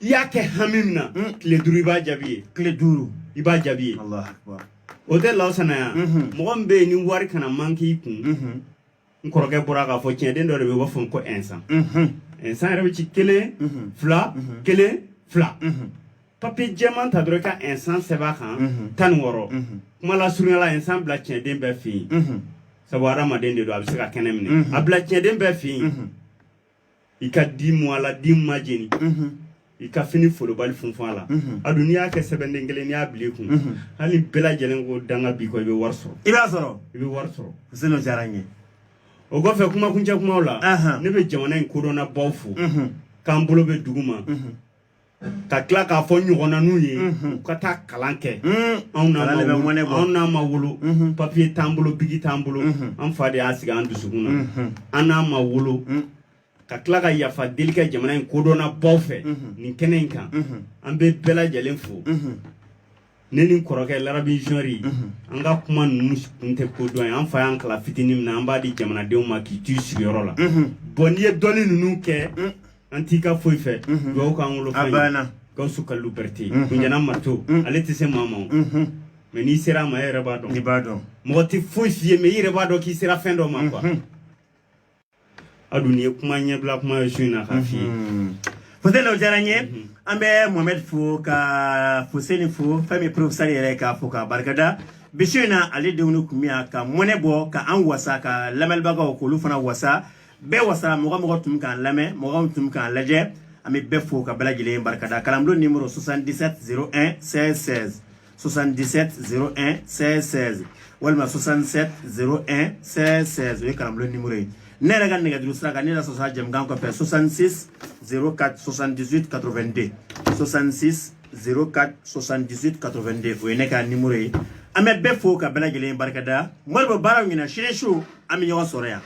ya ke hamimna kle duru iba jabiye kle duru iba jabiye Allah akbar o de lawsna ya mo be ni war kana manki kun nkoroge buraga fo cien den do be wafon ko ensan ensan rebe ci kele fla kele fla papier jɛman ta dɔrɔn ka instant sɛbɛn kan 16 kuma la surunya la instant bila tiɲɛden bɛɛ fɛ yen sabu hadamaden de don a bɛ se ka kɛnɛ minɛ a bila tiɲɛden bɛɛ fɛ yen i ka di mu a la di ma jeni i ka fini folobali funfun a la a dun n'i y'a kɛ sɛbɛnden kelen n'i y'a bila i kun hali bɛɛ lajɛlen ko danga b'i kɔ i bɛ wari sɔrɔ i b'a sɔrɔ i bɛ wari sɔrɔ Fuseni diyara n ye o kɔfɛ kumakuncɛ kumaw la ne bɛ jamana in kodɔnna baw fo k'an bolo bɛ dugu ma ka tila k'a fɔ ɲɔgɔnna n'u ye u ka taa kalan kɛ anw n'a ma wolo papiye t'an bolo bigi t'an bolo an fa de y'a sigi an dusukun na an n'a ma wolo ka tila ka yafa deli kɛ jamana in kodɔnna baw fɛ nin kɛnɛ in kan an bɛ bɛɛ lajɛlen fo ne ni kɔrɔkɛ Larabi Jɔnri an ka kuma ninnu kun tɛ kodɔn ye an fa y'an kala fitinin min na an b'a di jamanadenw ma k'i t'u sigiyɔrɔ la n'i ye dɔnni ninnu kɛ an t'i ka foyi fɛ dugawu k'an wolo fɛn ye Gawusu Kalilu Berete Kunjana Marteau ale tɛ se maa ma mais n'i sera a ma e yɛrɛ b'a dɔn i b'a dɔn mɔgɔ tɛ foyi f'i ye mais i yɛrɛ b'a dɔn k'i sera fɛn dɔ ma quoi a dun ye kuma ɲɛbila kuma ye su in na k'a f'i ye Fuseni o diyara n ye an bɛ Mohamed fo ka Fuseni fo fɛn min professeur yɛrɛ k'a fo k'a barikada bi su in na ale denw tun bɛ yan ka mɔnɛ bɔ ka an wasa ka lamɛnbagaw k'olu fana wasa bɛɛ wasara mɔgɔ tun k'an lamɛn mɔgɔ tun k'an lajɛ an bɛ bɛɛ fo ka bɛɛ lajɛlen barikada kalanbulon numéro 77 01 16 16 77 01 16 16 walima 67 01 16 16 o ye kalanbulon numéro ye ne yɛrɛ ka nɛgɛjuru sira kan ne yɛrɛ sɔsɔ jamukan kɔfɛ 66 04 78 82 66 04 78 82 o ye ne ka numéro ye an bɛ bɛɛ fo ka bɛɛ lajɛlen barikada Modibo baaraw ɲinɛ sini su an bɛ ɲɔgɔn sɔrɔ yan